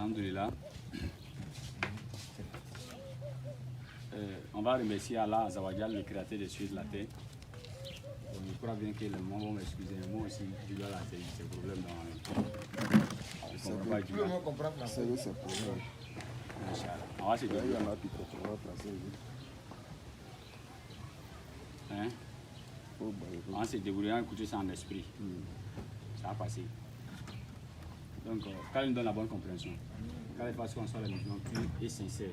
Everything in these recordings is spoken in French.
Alhamdulillah. On va remercier Allah Azawajal, le créateur des cieux et de la terre. Je crois bien que les mots vont m'excuser. Moi aussi, je dois la ces problèmes dans Tout le monde comprend français. C'est problème. On va se Il y débrouiller. en a qui préfèrent placer. Hein? On va se débrouiller, on va écouter ça en esprit. Ça va passer. Donc, quand il nous donne la bonne compréhension, quand il fasse qu'on soit la musulman pure et sincère,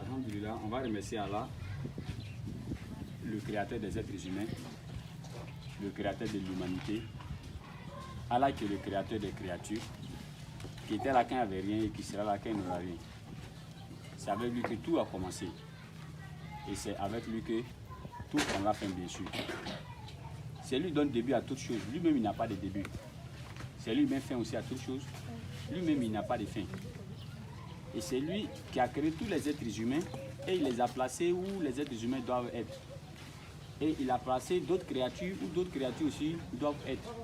alhamdulillah, on va remercier Allah, le créateur des êtres humains, le créateur de l'humanité, Allah qui est le créateur des créatures, qui était là quand il n'y avait rien et qui sera là quand il n'y aura rien. C'est avec lui que tout a commencé. Et c'est avec lui que tout prendra fin, bien sûr. C'est lui qui donne début à toute chose. Lui-même, il n'a pas de début. C'est lui-même fin aussi à toute chose. Lui-même, il n'a pas de fin. Et c'est lui qui a créé tous les êtres humains et il les a placés où les êtres humains doivent être. Et il a placé d'autres créatures où d'autres créatures aussi doivent être.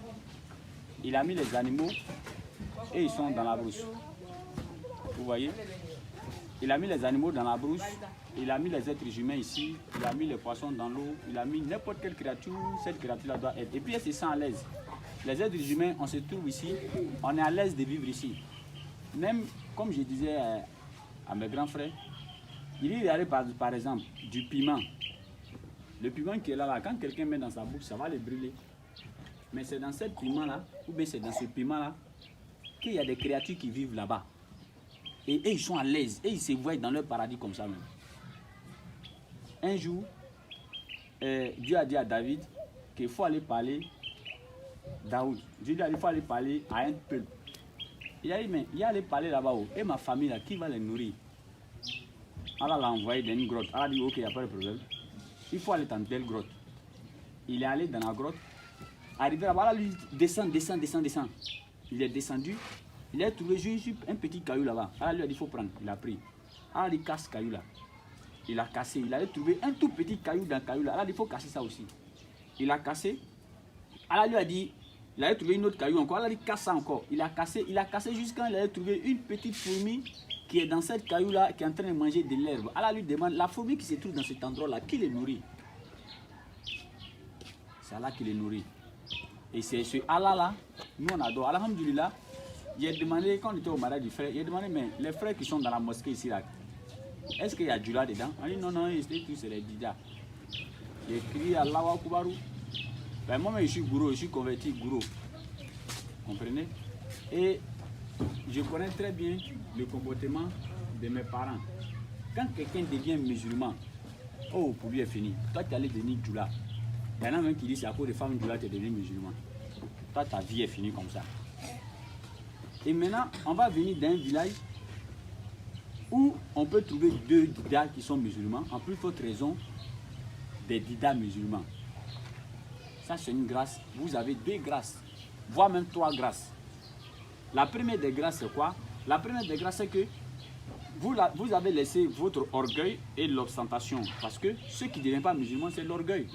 Il a mis les animaux et ils sont dans la brousse. Vous voyez? Il a mis les animaux dans la brousse, il a mis les êtres humains ici, il a mis les poissons dans l'eau, il a mis n'importe quelle créature, cette créature-là doit être. Et puis elle se sent à l'aise. Les êtres humains, on se trouve ici, on est à l'aise de vivre ici. Même, comme je disais à mes grands frères, il y a par exemple du piment. Le piment qui est là, quand quelqu'un met dans sa bouche, ça va le brûler. Mais c'est dans ce piment-là, ou bien c'est dans ce piment-là, qu'il y a des créatures qui vivent là-bas. Et ils sont à l'aise, et ils se voient dans leur paradis comme ça même. Un jour, Dieu a dit à David qu'il faut aller parler Daoud. Dieu lui a dit qu'il faut aller parler à un peuple. Il a dit, mais il a allé parler là-bas, et ma famille là, qui va les nourrir? Allah l'a envoyé dans une grotte. Allah a dit, ok, il n'y a pas de problème. Il faut aller dans telle grotte. Il est allé dans la grotte. Arrivé là-bas, Allah lui dit, descend. Il est descendu. Il a trouvé juste un petit caillou là-bas. Allah lui a dit, il faut prendre. Il a pris. Allah lui casse ce caillou là. Il a cassé. Il a trouvé un tout petit caillou dans le caillou là. Allah a dit, il faut casser ça aussi. Il a cassé. Allah lui a dit, il a trouvé une autre caillou encore. Allah a dit, casse ça encore. Il a cassé jusqu'à il a trouvé une petite fourmi qui est dans cette caillou là, qui est en train de manger de l'herbe. Allah lui demande, la fourmi qui se trouve dans cet endroit là, qui les nourrit? C'est Allah qui les nourrit. Et c'est ce Allah là, nous on adore. Alhamdulillah. J'ai demandé, quand on était au mariage du frère, j'ai demandé, mais les frères qui sont dans la mosquée ici, là, est-ce qu'il y a du là dedans? On dit non, c'est les Dida. J'ai crié Allahu Akbar. Ben, moi, je suis gourou, je suis converti gourou. Comprenez? Et je connais très bien le comportement de mes parents. Quand quelqu'un devient musulman, oh, pour lui, est fini. Toi, tu es allé devenir Djoula. Il y en a même qui disent c'est à cause des femmes Djoula, tu es devenu musulman. Toi, ta vie est finie comme ça. Et maintenant, on va venir d'un village où on peut trouver deux didas qui sont musulmans, en plus forte raison des didas musulmans. Ça, c'est une grâce. Vous avez deux grâces, voire même trois grâces. La première des grâces, c'est quoi? La première des grâces, c'est que vous avez laissé votre orgueil et l'ostentation. Parce que ceux qui ne deviennent pas musulmans, c'est l'orgueil.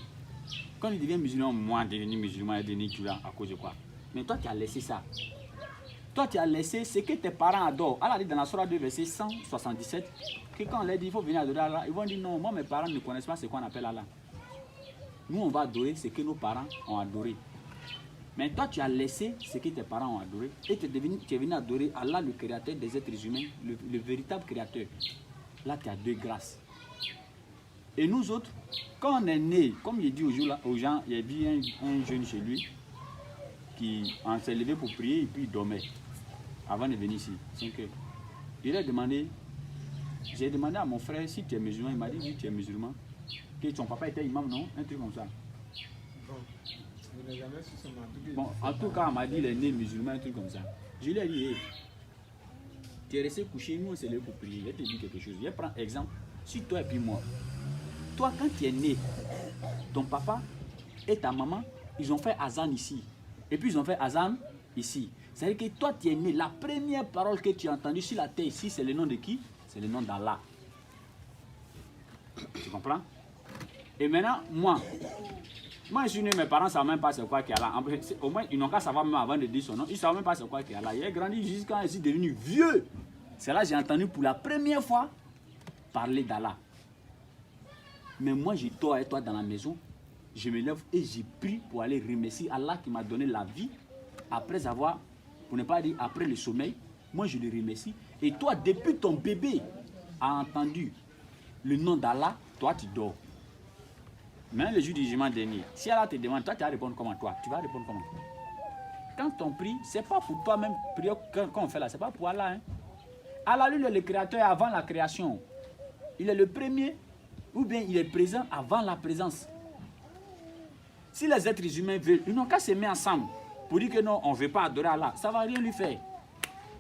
Quand ils deviennent musulmans, moi, devenir musulman et devenir tueur à cause de quoi? Mais toi, tu as laissé ça. Toi, tu as laissé ce que tes parents adorent. Allah dit dans la Sourate 2, verset 177, que quand on leur dit il faut venir adorer Allah, ils vont dire non, moi mes parents ne connaissent pas ce qu'on appelle Allah. Nous, on va adorer ce que nos parents ont adoré. Mais toi, tu as laissé ce que tes parents ont adoré et tu es venu adorer Allah, le créateur des êtres humains, le véritable créateur. Là, tu as deux grâces. Et nous autres, quand on est né, comme il dit aux gens, il y a dit un jeune chez lui, qui s'est levé pour prier et puis il dormait avant de venir ici, 5 heures. J'ai demandé à mon frère si tu es musulman, il m'a dit oui tu es musulman, que ton papa était imam, non? Un truc comme ça. Bon, en tout cas, on m'a dit il est né musulman, un truc comme ça. Je lui ai dit, hey, tu es resté couché, nous on s'est levé pour prier, je te dis quelque chose. Je prends exemple, si toi et puis moi, toi quand tu es né, ton papa et ta maman, ils ont fait azan ici. Et puis ils ont fait azan ici. C'est-à-dire que toi tu es né, la première parole que tu as entendue sur la terre ici, c'est le nom de qui? C'est le nom d'Allah. Tu comprends? Et maintenant, moi je suis né, mes parents ne savent même pas c'est quoi qu'il y a là. Au moins, ils n'ont qu'à savoir même avant de dire son nom. Ils ne savent même pas c'est quoi qu'il y a là. Il est grandi jusqu'à il est devenu vieux. C'est là que j'ai entendu pour la première fois parler d'Allah. Mais moi, je dors avec toi dans la maison. Je me lève et j'ai prie pour aller remercier Allah qui m'a donné la vie. Après avoir, pour ne pas dire après le sommeil, moi je le remercie. Et toi, depuis ton bébé a entendu le nom d'Allah, toi tu dors. Maintenant, le jour du jugement dernier, si Allah te demande, toi tu vas répondre comment toi? Tu vas répondre comment? Quand on prie, ce n'est pas pour toi-même, prier quand on fait là, ce n'est pas pour Allah. Hein? Allah, lui, il est le créateur avant la création. Il est le premier, ou bien il est présent avant la présence. Si les êtres humains veulent, ils n'ont qu'à se mettre ensemble pour dire que non, on ne veut pas adorer Allah. Ça ne va rien lui faire.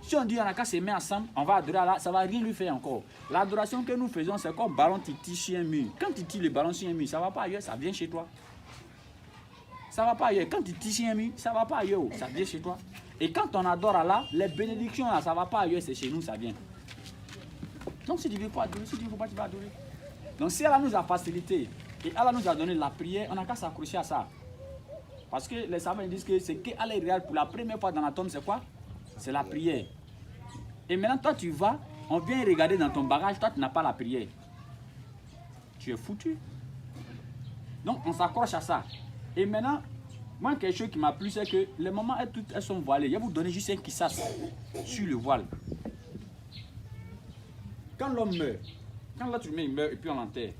Si on dit qu'on n'a qu'à se mettre ensemble, on va adorer Allah, ça ne va rien lui faire encore. L'adoration que nous faisons, c'est comme ballon titi sur un mur. Quand tu tires le ballon sur un mur, ça ne va pas ailleurs, ça vient chez toi. Ça ne va pas ailleurs. Quand tu tires sur un mur, ça ne va pas ailleurs, ça vient chez toi. Et quand on adore Allah, les bénédictions, là, ça ne va pas ailleurs, c'est chez nous, ça vient. Donc si tu ne veux pas adorer, si tu ne veux pas, tu vas adorer. Donc si Allah nous a facilité, et Allah nous a donné la prière, on n'a qu'à s'accrocher à ça. Parce que les savants disent que c'est qu'Allah regarde pour la première fois dans la tombe, c'est quoi? C'est la prière. Et maintenant, toi, tu vas, on vient regarder dans ton bagage, toi, tu n'as pas la prière. Tu es foutu. Donc, on s'accroche à ça. Et maintenant, moi, quelque chose qui m'a plu, c'est que les mamans, elles sont voilées. Je vais vous donner juste un qui s'asse sur le voile. Quand l'homme meurt, quand l'autre humain meurt et puis on l'enterre,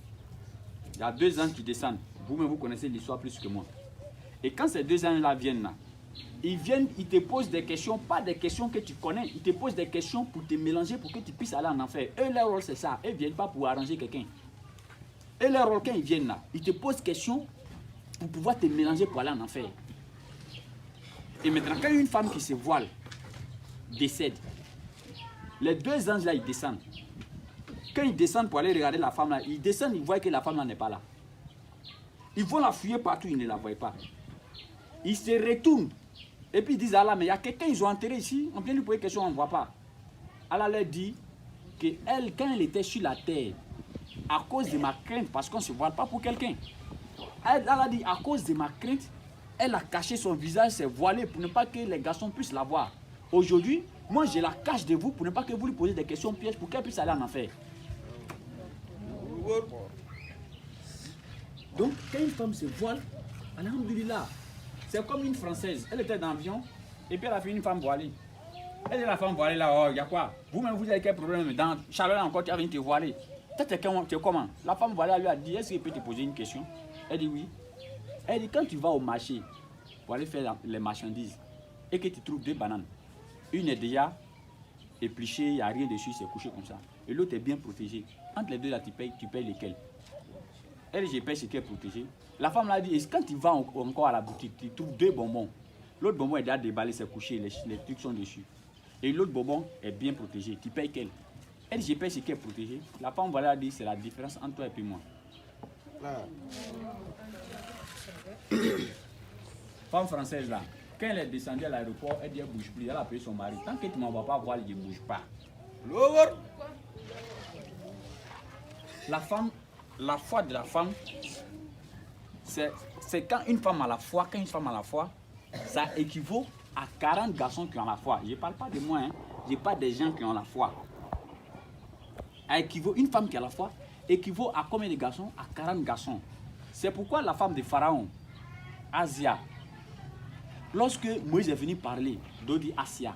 il y a 2 anges qui descendent. Vous-même, vous connaissez l'histoire plus que moi. Et quand ces 2 anges-là viennent là, ils te posent des questions, pas des questions que tu connais. Ils te posent des questions pour te mélanger, pour que tu puisses aller en enfer. Eux, leur rôle, c'est ça. Ils ne viennent pas pour arranger quelqu'un. Et leur rôle, quand ils viennent là, ils te posent des questions pour pouvoir te mélanger pour aller en enfer. Et maintenant, quand une femme qui se voile décède, les 2 anges là, ils descendent. Quand ils descendent pour aller regarder la femme là, ils descendent, ils voient que la femme là n'est pas là. Ils vont la fouiller partout, ils ne la voient pas. Ils se retournent. Et puis ils disent à Allah, mais il y a quelqu'un, ils ont enterré ici. On vient lui poser question, on ne voit pas. Allah leur dit que elle, quand elle était sur la terre, à cause de ma crainte, parce qu'on ne se voile pas pour quelqu'un. Allah dit, à cause de ma crainte, elle a caché son visage, s'est voilée pour ne pas que les garçons puissent la voir. Aujourd'hui, moi je la cache de vous pour ne pas que vous lui posiez des questions pièges pour qu'elle puisse aller en enfer. Donc, quand une femme se voile, alhamdoulilah, c'est comme une Française. Elle était dans l'avion et puis elle a fait une femme voilée. Elle dit la femme voilée là, oh, il y a quoi? Vous-même, vous avez quel problème? Dans Charlotte encore, tu as te voiler. Tu es comment? La femme voilée lui a dit, est-ce qu'elle peut te poser une question? Elle dit oui. Elle dit, quand tu vas au marché pour aller faire les marchandises et que tu trouves 2 bananes, une est déjà épluchée, il n'y a rien dessus, c'est couché comme ça. Et l'autre est bien protégée. Entre les deux là, tu payes lesquels? Elle dit, je paye ce qui est protégé. La femme l'a dit, quand tu vas encore à la boutique, tu trouves 2 bonbons. L'autre bonbon est déjà déballé, c'est couché, les trucs sont dessus. Et l'autre bonbon est bien protégé. Tu payes quel? Elle dit, je paye ce qui est protégé. La femme voilà dit, c'est la différence entre toi et puis moi. Femme française là, quand elle est descendue à l'aéroport, elle dit, elle ne bouge plus. Elle a appelé son mari. Tant que tu ne m'envoies pas voir, je ne bouge pas. La foi de la femme, c'est quand une femme a la foi, ça équivaut à 40 garçons qui ont la foi. Je ne parle pas de moi, hein. Je parle des gens qui ont la foi. Une femme qui a la foi équivaut à combien de garçons? À 40 garçons. C'est pourquoi la femme de Pharaon, Asia, lorsque Moïse est venu parler, Dodi Asia,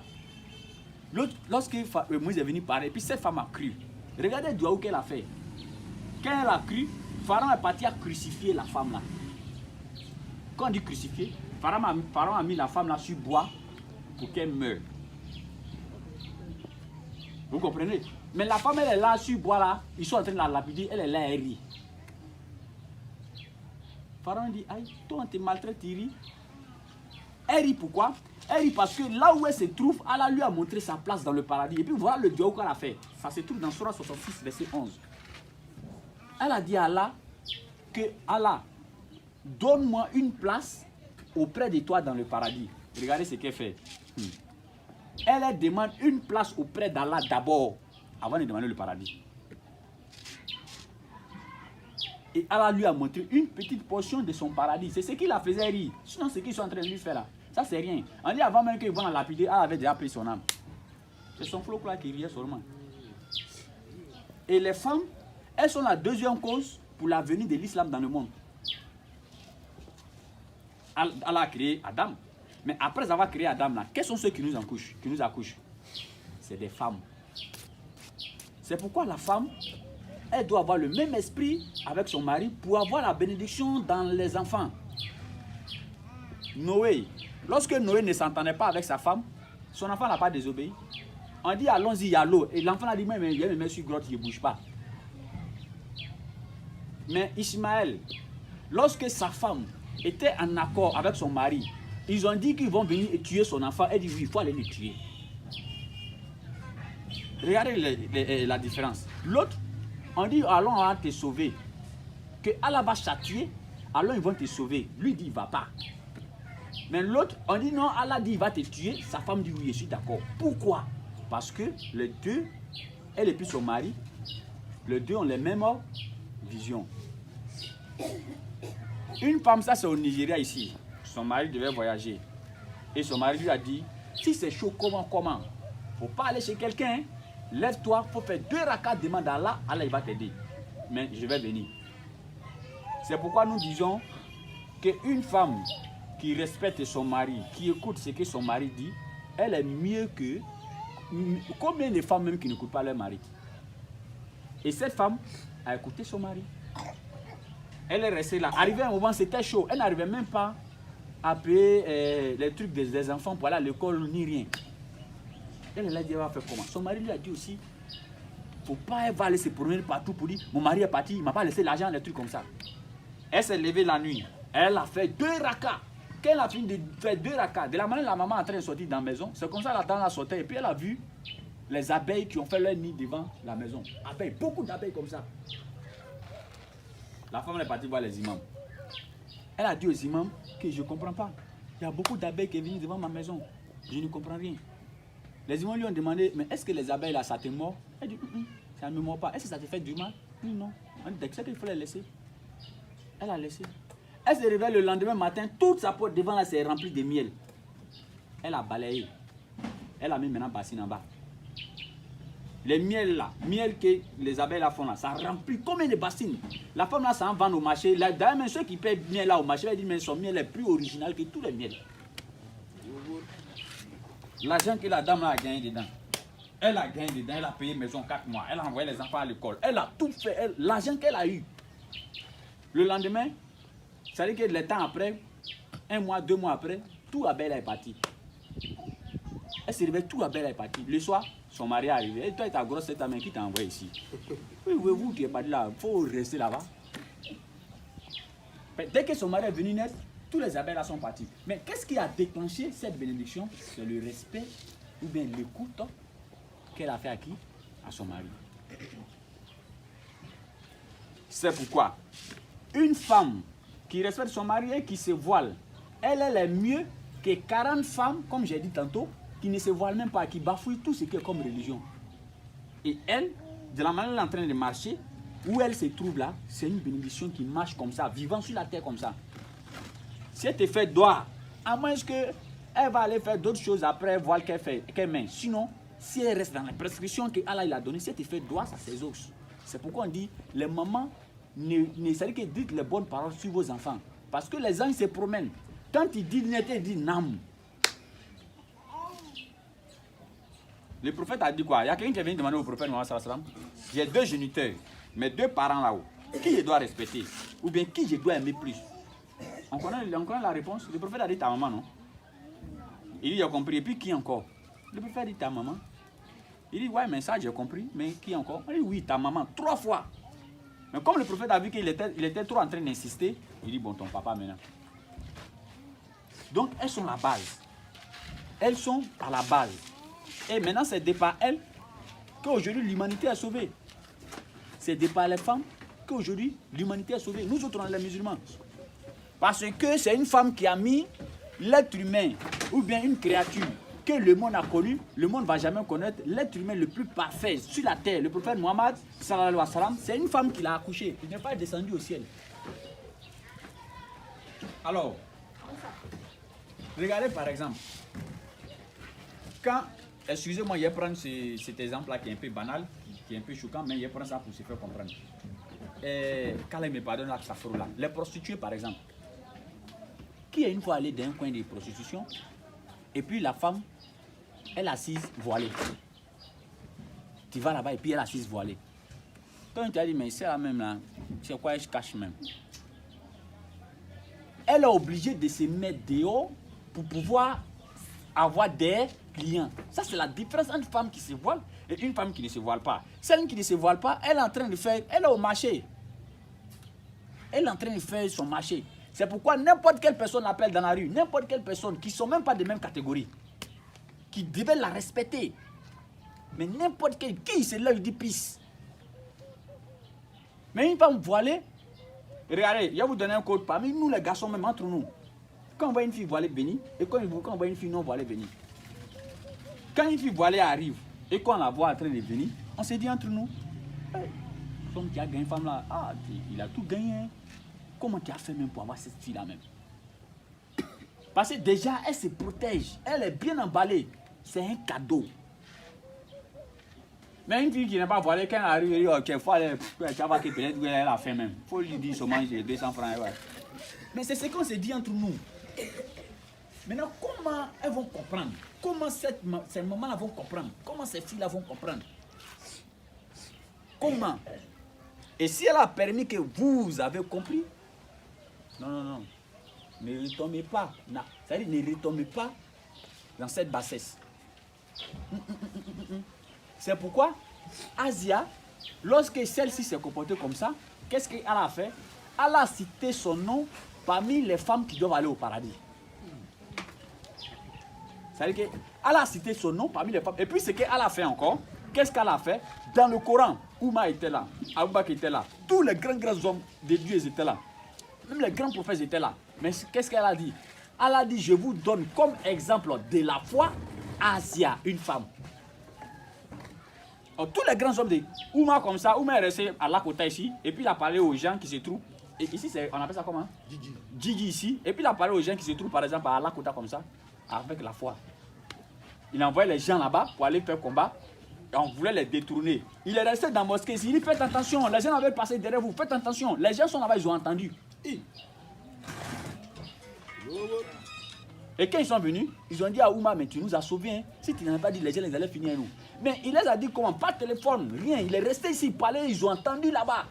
lorsque Moïse est venu parler, puis cette femme a cru. Regardez le doigt qu'elle a fait. Quand elle a cru, Pharaon est parti à crucifier la femme là. Quand on dit crucifier, Pharaon a mis la femme là sur bois pour qu'elle meure. Vous comprenez? Mais la femme elle est là sur bois là, ils sont en train de la lapider, elle est là, elle rit. Pharaon dit, aïe, toi on te maltraite, tu ris. Elle rit pourquoi? Elle rit parce que là où elle se trouve, Allah lui a montré sa place dans le paradis. Et puis voilà le dieu qu'elle a fait. Ça se trouve dans Surah 66, verset 11. Elle a dit à Allah que Allah, donne-moi une place auprès de toi dans le paradis. Regardez ce qu'elle fait. Elle demande une place auprès d'Allah d'abord, avant de demander le paradis. Et Allah lui a montré une petite portion de son paradis. C'est ce qui la faisait rire. Sinon, ce qu'ils sont en train de lui faire là, ça c'est rien. On dit avant même qu'ils vont la lapider, Allah avait déjà pris son âme. C'est son folklore qui riait seulement. Et les femmes, elles sont la deuxième cause pour la venue de l'islam dans le monde. Allah a créé Adam. Mais après avoir créé Adam, là, quels sont ceux qui nous accouchent? C'est des femmes. C'est pourquoi la femme, elle doit avoir le même esprit avec son mari pour avoir la bénédiction dans les enfants. Noé, lorsque Noé ne s'entendait pas avec sa femme, son enfant n'a pas désobéi. On dit allons-y, il y a l'eau. Et l'enfant a dit, mais il y a une main sur grotte, il ne bouge pas. Mais Ismaël, lorsque sa femme était en accord avec son mari, ils ont dit qu'ils vont venir tuer son enfant. Elle dit oui, il faut aller le tuer. Regardez la différence. L'autre, on dit allons, on va te sauver. Que Allah va châtier, alors ils vont te sauver. Lui dit il ne va pas. Mais l'autre, on dit non, Allah dit il va te tuer. Sa femme dit oui, je suis d'accord. Pourquoi? Parce que les deux, elle et puis son mari, les deux ont les mêmes visions. Une femme, ça c'est au Nigeria ici. Son mari devait voyager. Et son mari lui a dit, si c'est chaud, comment? Faut pas aller chez quelqu'un. Hein? Lève-toi, faut faire 2 rakats, demande à Allah, Allah il va t'aider. Mais je vais venir. C'est pourquoi nous disons qu'une femme qui respecte son mari, qui écoute ce que son mari dit, elle est mieux que combien de femmes même qui n'écoutent pas leur mari. Et cette femme a écouté son mari. Elle est restée là. Arrivé un moment, c'était chaud. Elle n'arrivait même pas à payer les trucs des enfants pour aller à l'école ni rien. Elle a dit, elle va faire comment? Son mari lui a dit aussi, il ne faut pas, elle va aller se promener partout pour dire, mon mari est parti, il ne m'a pas laissé l'argent, des trucs comme ça. Elle s'est levée la nuit. Elle a fait 2 rakats. Quand elle a fini de faire 2 rakats, de la manière la maman est en train de sortir dans la maison, c'est comme ça la dame a sauté. Et puis elle a vu les abeilles qui ont fait leur nid devant la maison. Abeilles, beaucoup d'abeilles comme ça. La femme est partie voir les imams. Elle a dit aux imams que je ne comprends pas. Il y a beaucoup d'abeilles qui sont venues devant ma maison. Je ne comprends rien. Les imams lui ont demandé, mais est-ce que les abeilles là, ça te mord? Elle dit, ça ne me mord pas. Est-ce que ça te fait du mal? Oui, non. On dit, c'est qu'il faut les laisser. Elle a laissé. Elle se réveille le lendemain matin, toute sa porte devant là, c'est remplie de miel. Elle a balayé. Elle a mis maintenant bassine en bas. Les miels là, miel que les abeilles là font là, ça remplit combien de bassines. La femme là, ça en vend au marché. D'ailleurs, même ceux qui paient miel là au marché, elle dit, mais son miel est plus original que tous les miels. L'argent que la dame là a gagné dedans, elle a gagné dedans, elle a payé maison 4 mois, elle a envoyé les enfants à l'école, elle a tout fait, l'argent qu'elle a eu. Le lendemain, ça veut dire que le temps après, 1 mois, 2 mois après, tout abeille là est parti. Elle s'est réveillée, tout abeille là est parti. Le soir, son mari est arrivé. Et toi, ta grosse tête, qui t'a envoyé ici? Oui, vous qui n'êtes pas là, il faut rester là-bas. Dès que son mari est venu naître, tous les abeilles là sont partis. Mais qu'est-ce qui a déclenché cette bénédiction? C'est le respect ou bien l'écoute qu'elle a fait à qui? À son mari. C'est pourquoi une femme qui respecte son mari et qui se voile, elle est mieux que 40 femmes, comme j'ai dit tantôt, qui ne se voilent même pas, qui bafouillent tout ce qui est comme religion. Et elle, de la manière elle est en train de marcher, où elle se trouve là, c'est une bénédiction qui marche comme ça, vivant sur la terre comme ça. Si elle te fait doigt, à moins qu'elle va aller faire d'autres choses après, voir qu'elle met. Sinon, si elle reste dans la prescription que Allah a donnée, si elle te fait doigt, ça ses os. C'est pourquoi on dit, les mamans, ne savez que dites les bonnes paroles sur vos enfants. Parce que les gens se promènent. Quand ils disent net, ils disent nam. Le prophète a dit quoi? Il y a quelqu'un qui est venu demander au prophète Mohammed sallallahu alayhi wa sallam, j'ai 2 géniteurs, mes 2 parents là-haut. Qui je dois respecter? Ou bien qui je dois aimer plus? On connaît la réponse. Le prophète a dit ta maman, non? Il dit, j'ai compris. Et puis qui encore? Le prophète a dit ta maman. Il dit, ouais, mais ça j'ai compris. Mais qui encore? Il dit, oui, ta maman, 3 fois. Mais comme le prophète a vu qu'il était trop en train d'insister, il dit, bon, ton papa maintenant. Donc, elles sont la base. Elles sont à la base. Et maintenant, c'est de par elles qu'aujourd'hui l'humanité est sauvée. C'est de par les femmes qu'aujourd'hui l'humanité est sauvée. Nous autres, on est les musulmans. Parce que c'est une femme qui a mis l'être humain, ou bien une créature que le monde a connue, le monde ne va jamais connaître, l'être humain le plus parfait sur la terre, le prophète Mohammed, sallallahu alayhi wa sallam, c'est une femme qui l'a accouché. Il n'est pas descendu au ciel. Alors, regardez par exemple, quand excusez-moi, je vais prendre cet exemple-là qui est un peu banal, qui est un peu choquant, mais je vais prendre ça pour se faire comprendre. Quand me pardonne là, là. Les prostituées, par exemple, qui est une fois allé dans un coin de prostitution, et puis la femme, elle est assise voilée. Tu vas là-bas et puis elle est assise voilée. Toi, tu as dit, mais c'est la même là, c'est quoi je cache même. Elle est obligée de se mettre dehors pour pouvoir avoir des clients. Ça, c'est la différence entre une femme qui se voile et une femme qui ne se voile pas. Celle qui ne se voile pas, elle est en train de faire, elle est au marché. Elle est en train de faire son marché. C'est pourquoi n'importe quelle personne l'appelle dans la rue, n'importe quelle personne qui ne sont même pas de même catégorie, qui devait la respecter. Mais n'importe quel, qui c'est là, il dit pisse. Mais une femme voilée, regardez, je vais vous donner un code parmi nous les garçons, même entre nous. Quand on voit une fille voilée venir, et quand on voit une fille non voilée venir. Quand une fille voilée arrive, et qu'on la voit en train de venir, on se dit entre nous, hey, l'homme qui a gagné une femme là, ah, il a tout gagné. Hein. Comment tu as fait même pour avoir cette fille là même? Parce que déjà, elle se protège, elle est bien emballée. C'est un cadeau. Mais une fille qui n'est pas voilée, quand elle arrive, elle dit, ok, faut aller, tu vas que peut-être elle a fait même. Il faut lui dire seulement j'ai 200 francs. Ouais. Mais c'est ce qu'on se dit entre nous. Maintenant, comment elles vont comprendre? Comment ces mamans-là vont comprendre? Comment ces filles-là vont comprendre? Comment? Et si elle a permis que vous avez compris, non, ne retombez pas. C'est-à-dire, ne retombez pas dans cette bassesse. C'est pourquoi Asia, lorsque celle-ci s'est comportée comme ça, qu'est-ce qu'elle a fait? Elle a cité son nom parmi les femmes qui doivent aller au paradis. C'est-à-dire qu'elle a cité son nom parmi les femmes. Et puis ce qu'elle a fait encore, qu'est-ce qu'elle a fait? Dans le Coran, Ouma était là, Abou Bakr était là, tous les grands hommes de Dieu étaient là. Même les grands prophètes étaient là. Mais qu'est-ce qu'elle a dit? Elle a dit, je vous donne comme exemple de la foi Asia, une femme. Alors, tous les grands hommes de Ouma comme ça, Ouma est resté à la côté ici, et puis il a parlé aux gens qui se trouvent. Et ici, on appelle ça comment? Gigi ici. Et puis il a parlé aux gens qui se trouvent par exemple à la côté comme ça, avec la foi. Il a envoyé les gens là-bas pour aller faire combat. Et on voulait les détourner. Il est resté dans la mosquée ici. Il dit, faites attention, les gens avaient passé derrière vous, faites attention. Les gens sont là-bas, ils ont entendu. Et quand ils sont venus, ils ont dit à Ouma, mais tu nous as sauvés. Hein. Si tu n'avais pas dit, les gens les allaient finir à nous. Mais il les a dit comment? Pas de téléphone, rien. Il est resté ici, parler, ils ont entendu là-bas.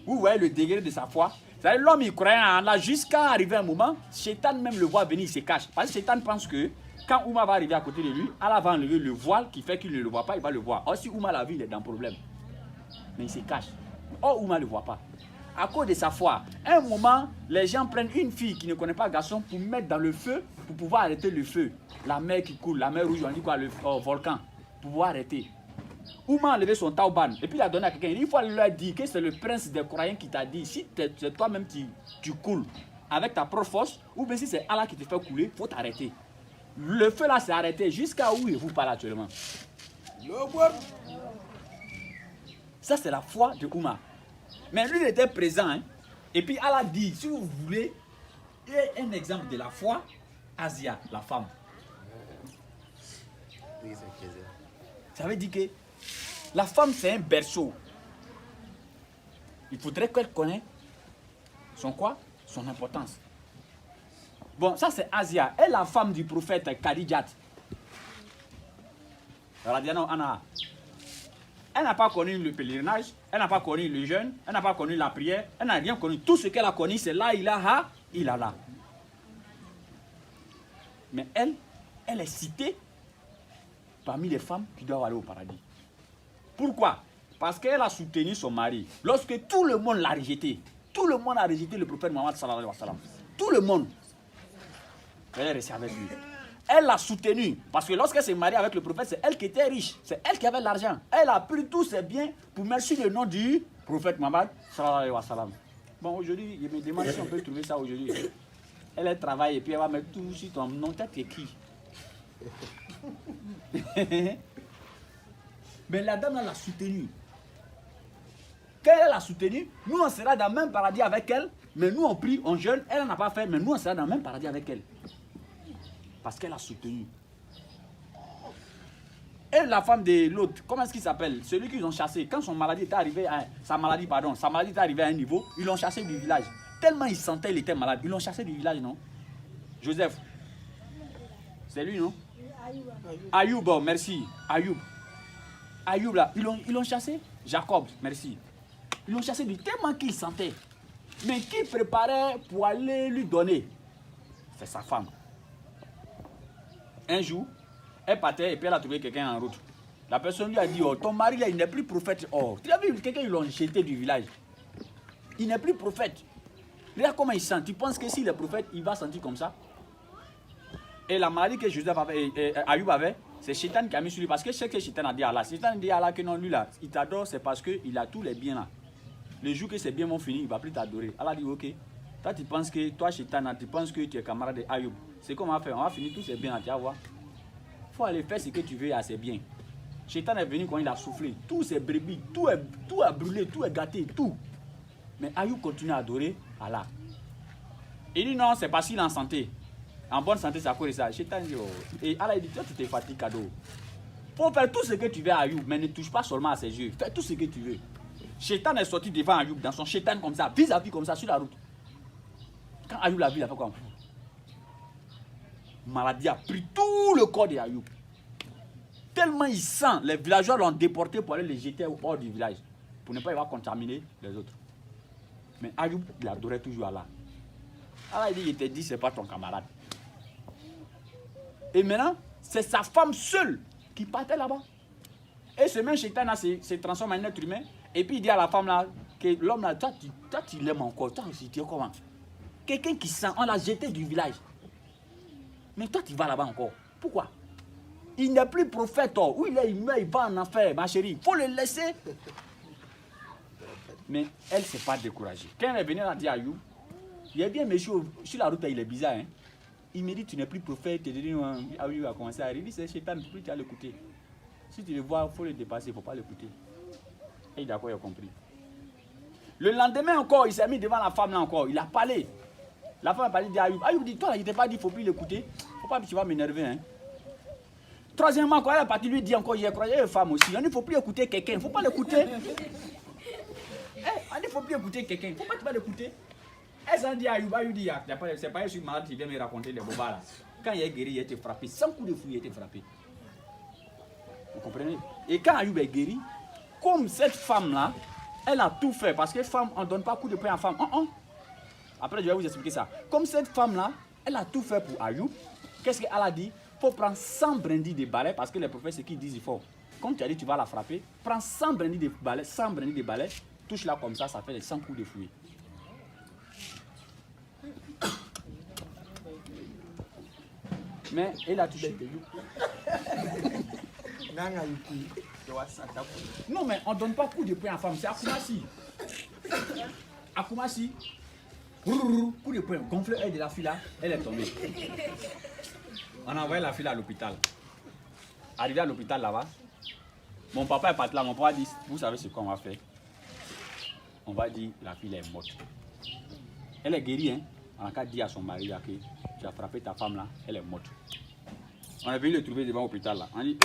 Vous voyez le degré de sa foi. C'est-à-dire l'homme, il croyait en Allah jusqu'à arriver un moment, Shaitan même le voit venir, il se cache. Parce que Shaitan pense que quand Ouma va arriver à côté de lui, Allah va enlever le voile qui fait qu'il ne le voit pas, il va le voir. Or si Ouma l'a vu, il est dans le problème. Mais il se cache. Or Ouma ne le voit pas. À cause de sa foi, à un moment, les gens prennent une fille qui ne connaît pas le garçon pour mettre dans le feu, pour pouvoir arrêter le feu. La mer qui coule, la mer rouge, on dit quoi, le volcan, pour pouvoir arrêter. Ouma a enlevé son tauban et puis il a donné à quelqu'un. Il faut lui dire que c'est le prince des croyants qui t'a dit, si c'est toi-même tu coules avec ta propre force, ou bien si c'est Allah qui te fait couler, il faut t'arrêter. Le feu là s'est arrêté jusqu'à où il vous parle actuellement. Ça c'est la foi de Ouma. Mais lui il était présent. Hein? Et puis Allah dit, si vous voulez, il y a un exemple de la foi, Asia, la femme. Ça veut dire que la femme c'est un berceau. Il faudrait qu'elle connaisse son quoi? Son importance. Bon, ça c'est Asia. Elle est la femme du prophète Khadijat. Elle n'a pas connu le pèlerinage, elle n'a pas connu le jeûne, elle n'a pas connu la prière, elle n'a rien connu. Tout ce qu'elle a connu, c'est la ilaha illallah. Mais elle est citée parmi les femmes qui doivent aller au paradis. Pourquoi? Parce qu'elle a soutenu son mari. Lorsque tout le monde l'a rejeté, tout le monde a rejeté le prophète Mohammed sallallahu alayhi wa sallam. Tout le monde. Elle est restée avec lui. Elle l'a soutenu. Parce que lorsqu'elle s'est mariée avec le prophète, c'est elle qui était riche. C'est elle qui avait l'argent. Elle a pris tous ses biens pour mettre sur le nom du prophète Mohammed sallallahu alayhi wa sallam. Bon, aujourd'hui, je me demande si on peut trouver ça aujourd'hui. Elle travaille et puis elle va mettre tout sur ton nom. T'es qui? Mais la dame l'a soutenue. Quand elle l'a soutenue, nous on sera dans le même paradis avec elle. Mais nous on prie, on jeûne. Elle n'a pas fait, mais nous on sera dans le même paradis avec elle. Parce qu'elle a soutenu. Et la femme de l'autre, comment est-ce qu'il s'appelle? Celui qu'ils ont chassé. Quand sa maladie était arrivée à un niveau, ils l'ont chassé du village. Tellement il sentait qu'il était malade, ils l'ont chassé du village, non? Joseph. C'est lui, non? Ayoub, bon, merci. Ayoub, là, ils l'ont chassé. Jacob, merci. Ils l'ont chassé du tellement qu'il sentait. Mais qui préparait pour aller lui donner? C'est sa femme. Un jour, elle partait et puis elle a trouvé quelqu'un en route. La personne lui a dit, oh, ton mari là, il n'est plus prophète. Oh, tu as vu quelqu'un, ils l'ont jeté du village. Il n'est plus prophète. Regarde comment il sent. Tu penses que s'il est prophète, il va sentir comme ça? Et la maladie que Joseph avait, Ayoub avait, c'est Shaitan qui a mis sur lui. Parce que c'est ce que Shaitan a dit à Allah. Shaitan dit à Allah que non, lui là, il t'adore, c'est parce qu'il a tous les biens là. Le jour que ces biens vont finir, il ne va plus t'adorer. Allah dit, ok. Toi, tu penses que, toi, Shaitan, tu penses que tu es camarade d'Ayoub. C'est comme on va faire. On va finir tous ces biens là, tu vas voir. Il faut aller faire ce que tu veux à ces biens. Shaitan est venu quand il a soufflé. Tous ces brebis, tout est brûlé, tout est gâté, tout. Mais Ayoub continue à adorer Allah. Il dit non, c'est parce qu'il est en santé. En bonne santé, c'est à cause de ça. Shaitan dit, oh. Et Allah dit, toi, tu te fatigues, cadeau. Faut faire tout ce que tu veux à Ayoub, mais ne touche pas seulement à ses yeux. Fais tout ce que tu veux. Shaitan est sorti devant Ayoub dans son Shaitan comme ça, vis-à-vis comme ça, sur la route. Quand Ayoub l'a vu, il a fait quoi? Maladie a pris tout le corps d'Ayoub. Tellement il sent, les villageois l'ont déporté pour aller les jeter au bord du village, pour ne pas y avoir contaminé les autres. Mais Ayoub, il adorait toujours Allah. Allah il dit, il te dit, c'est pas ton camarade. Et maintenant, c'est sa femme seule qui partait là-bas. Et ce même Shaitan se transforme en être humain. Et puis il dit à la femme là, que l'homme là, toi tu l'aimes encore. Toi aussi, tu es comment? Quelqu'un qui sent, on l'a jeté du village. Mais toi tu vas là-bas encore. Pourquoi? Il n'est plus prophète. Oh. Où il est, il meurt, il va en enfer, ma chérie. Il faut le laisser. Mais elle ne s'est pas découragée. Quand elle est venue, elle a dit à Ayoub, il est bien méchant, sur la route, il est bizarre. Hein? Il me dit, tu n'es plus prophète. Ayoub a commencé à rire. Il dit, c'est Shaitan, tu vas l'écouter. Si tu le vois, il faut le dépasser, il ne faut pas l'écouter. Et d'accord, il a compris. Le lendemain encore, il s'est mis devant la femme là encore. Il a parlé. La femme a parlé d'Ayoub. Ayoub dit, toi, il ne t'a pas dit, il ne faut plus l'écouter. Il ne faut pas que tu vas m'énerver. Hein? Troisièmement, quand elle est partie lui dit encore, j'ai croyé une femme aussi. Il ne faut plus écouter quelqu'un, il ne faut pas l'écouter. Il ne faut plus écouter quelqu'un, il ne faut pas que tu vas l'écouter. Elle s'en dit à Ayoub, Ayoub dit, c'est pas je suis malade, tu viens me raconter des bobas là. Quand il est guéri, il a été frappé. 100 coups de fouille, il a été frappé. Vous comprenez? Et quand Ayoub est guéri, comme cette femme-là, elle a tout fait. Parce que femme, on ne donne pas coup de poing à femme. Après, je vais vous expliquer ça. Comme cette femme-là, elle a tout fait pour Ayoub. Qu'est-ce qu'elle a dit? Il faut prendre 100 brindilles de balai. Parce que les prophètes, ce qu'ils disent, il faut. Comme tu as dit, tu vas la frapper. Prends 100 brindilles de balai, 100 brindilles de balai. Touche-la comme ça fait les 100 coups de fouet. Mais elle a touché. Non, mais on ne donne pas coup de poing à femme. C'est Akumassi. Akumassi. Coup de poing. Gonfle elle de la fille là. Elle est tombée. On a envoyé la fille à l'hôpital. Arrivé à l'hôpital là-bas. Mon papa est parti là. Mon papa dit, vous savez ce qu'on va faire? On va dire, la fille est morte. Elle est guérie, hein. On a qu'à dire à son mari là, que tu as frappé ta femme là, elle est morte. On est venu le trouver devant l'hôpital là. On dit,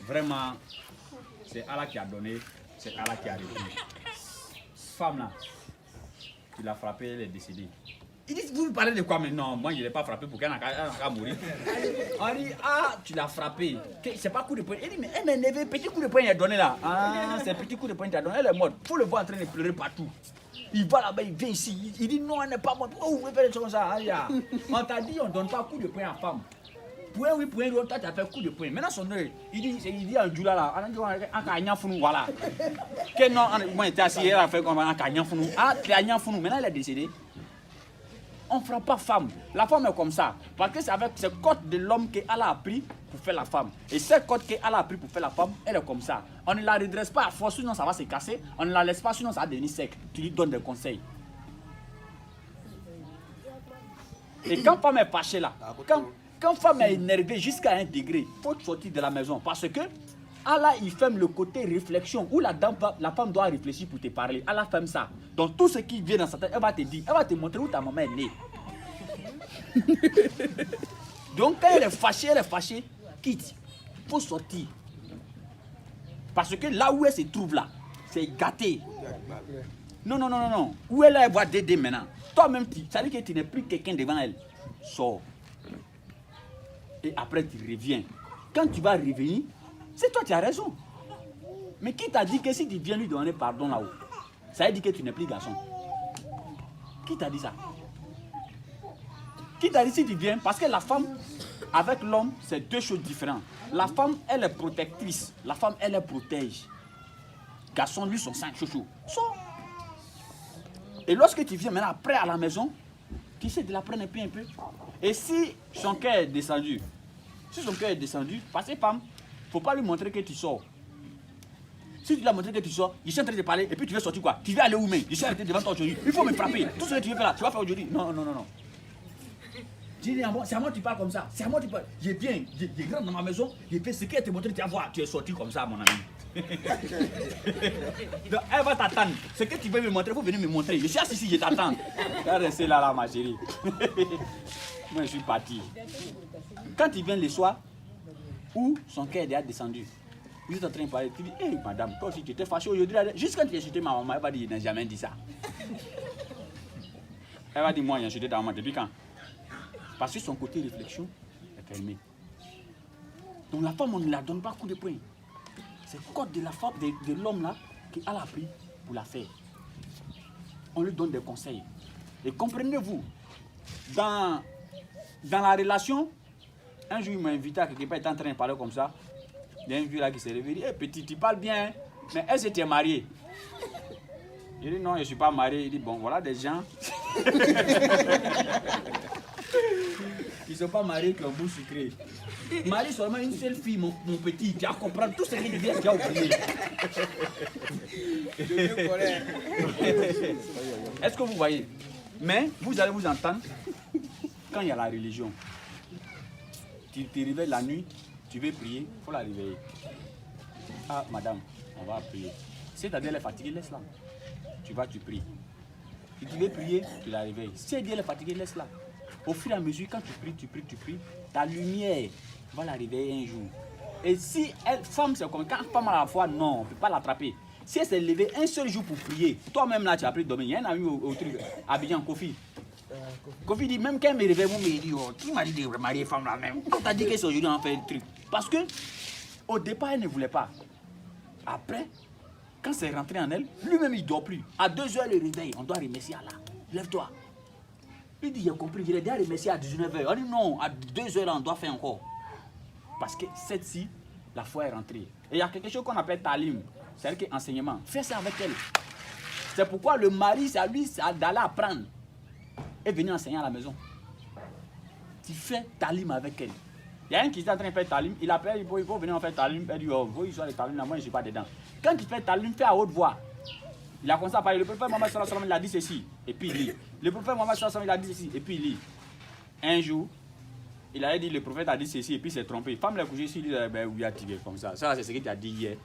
vraiment, c'est Allah qui a donné, c'est Allah qui a répondu. Femme là, tu l'as frappée, elle est décédée. Il dit, vous parlez de quoi? Mais non, moi je ne l'ai pas frappé pour qu'elle n'a mourir. On dit, ah, tu l'as frappé. C'est pas coup de poing. Il dit, mais elle m'a énervé, petit coup de poing il a donné là. Ah, c'est un petit coup de poing qu'il a donné, elle est morte. Il faut le voir en train de pleurer partout. Il va là-bas, il vient ici. Il dit, non, elle n'est pas morte. Pourquoi vous pouvez faire des choses comme ça? On t'a dit, on ne donne pas coup de poing à femme. Point oui, point l'autre, toi tu as fait coup de poing. Maintenant son œil, il dit un jour là, on a un founou, voilà. Que non, moi j'étais assis, elle a fait comme un founou. Ah, tu as un founou, maintenant elle est décédée. On ne frappe pas femme. La femme est comme ça. Parce que c'est avec ce code de l'homme qu'Allah a pris pour faire la femme. Et ce code qu'Allah a pris pour faire la femme, elle est comme ça. On ne la redresse pas à force, sinon ça va se casser. On ne la laisse pas, sinon ça va devenir sec. Tu lui donnes des conseils. Et quand femme est fâchée là, quand femme est énervée jusqu'à un degré, il faut sortir de la maison. Parce que Allah, il ferme le côté réflexion où la femme doit réfléchir pour te parler. Allah ferme ça. Donc tout ce qui vient dans sa tête, elle va te dire, elle va te montrer où ta maman est née. Donc quand elle est fâchée, quitte. Il faut sortir. Parce que là où elle se trouve là, c'est gâté. Non. Où elle va t'aider maintenant. Toi-même, ça veut dire que tu n'es plus quelqu'un devant elle. Sors. Et après, tu reviens. Quand tu vas revenir, c'est toi qui as raison. Mais qui t'a dit que si tu viens lui demander pardon là-haut, ça veut dire que tu n'es plus garçon? Qui t'a dit ça? Qui t'a dit si tu viens? Parce que la femme, avec l'homme, c'est deux choses différentes. La femme, elle est protectrice. La femme, elle protège. Garçon, lui, son sang chouchou. Sors. Et lorsque tu viens maintenant après à la maison, tu sais de la prendre un peu. Et si son cœur est descendu, parce que femme, il ne faut pas lui montrer que tu sors. Si tu lui as montré que tu sors, il est en train de te parler et puis tu veux sortir quoi? Tu veux aller où même? Je suis arrêté devant toi aujourd'hui. Il faut me frapper. Tout ce que tu veux faire là, tu vas faire aujourd'hui. Non. Dis, c'est à moi que tu parles comme ça. C'est à moi que tu parles. J'ai rentre dans ma maison, j'ai fait ce qu'elle te montré, tu vas voir. Tu es sorti comme ça, mon ami. Donc, elle va t'attendre. Ce que tu veux me montrer, il faut venir me montrer. Je suis assis ici, je t'attends. Restez là, ma chérie. Moi, je suis parti. Quand il vient le soir, où son cœur est déjà descendu, vous êtes en train de parler, tu dis, hé madame, toi aussi tu étais fâchée aujourd'hui. Juste quand tu as insulté ma maman, elle va dire, il n'a jamais dit ça. Elle va dire, moi, j'ai insulté ta maman depuis quand? Parce que son côté réflexion est fermé. Donc la femme, on ne la donne pas coup de poing. C'est le code de la femme, de l'homme là, qu'elle a pris pour la faire. On lui donne des conseils. Et comprenez-vous, dans la relation, un jour il m'a invité à quelque part, il était en train de parler comme ça. Il y a une fille là qui s'est réveillée, hey, petit, tu parles bien, hein? Mais est-ce que tu es marié? Il dit non, je ne suis pas marié. Il dit bon, voilà des gens. Ils ne sont pas mariés qui ont bouche sucrée. Marie seulement une seule fille, mon petit, tu vas comprendre tout ce qui vient, tu as oublié. Est-ce que vous voyez? Mais vous allez vous entendre quand il y a la religion. Tu te réveilles la nuit, tu veux prier, il faut la réveiller. Ah, madame, on va prier. Si ta elle est fatiguée, laisse-la. Tu vas, tu pries. Si tu veux prier, tu la réveilles. Si elle est fatiguée, laisse-la. Au fur et à mesure, quand tu pries, ta lumière va la réveiller un jour. Et si elle, femme, c'est comme quand femme à la fois, non, on ne peut pas l'attraper. Si elle s'est levée un seul jour pour prier, toi-même là, tu as pris de dormir. Il y a un ami au truc, Abidjan, Kofi. Kofi dit, même quand elle me réveille, moi, il dit, oh, qui m'a dit de remarier femme là même? On t'a dit que c'est aujourd'hui on fait un truc. Parce que, au départ, elle ne voulait pas. Après, quand c'est rentré en elle, lui-même, il ne dort plus. À 2h, le réveil, on doit remercier Allah. Lève-toi. Il dit, j'ai compris, je l'ai déjà remercié à 19h. On dit, non, à 2h, on doit faire encore. Parce que cette-ci, la foi est rentrée. Et il y a quelque chose qu'on appelle talim. C'est-à-dire qu'enseignement. Fais ça avec elle. C'est pourquoi le mari, c'est à lui d'aller apprendre. Et venir enseigner à la maison. Tu fais talim avec elle. Il y a un qui est en train de faire talim. Il appelle, il faut venir en faire talim. Elle dit, oh, vous, il soit les talim là, moi, je ne suis pas dedans. Quand tu fais talim, fais à haute voix. Il a commencé à parler. Le prophète Mohammed sallallahu alayhi wa sallam, il a dit ceci. Et puis il lit. Le prophète Mohammed sallallahu alayhi wa sallam, il a dit ceci. Et puis il lit. Un jour, il a dit, le prophète a dit ceci. Et puis il s'est trompé. Femme l'a couché ici, il dit, ben oui, tu es comme ça. Ça, c'est ce qu'il t'a dit hier.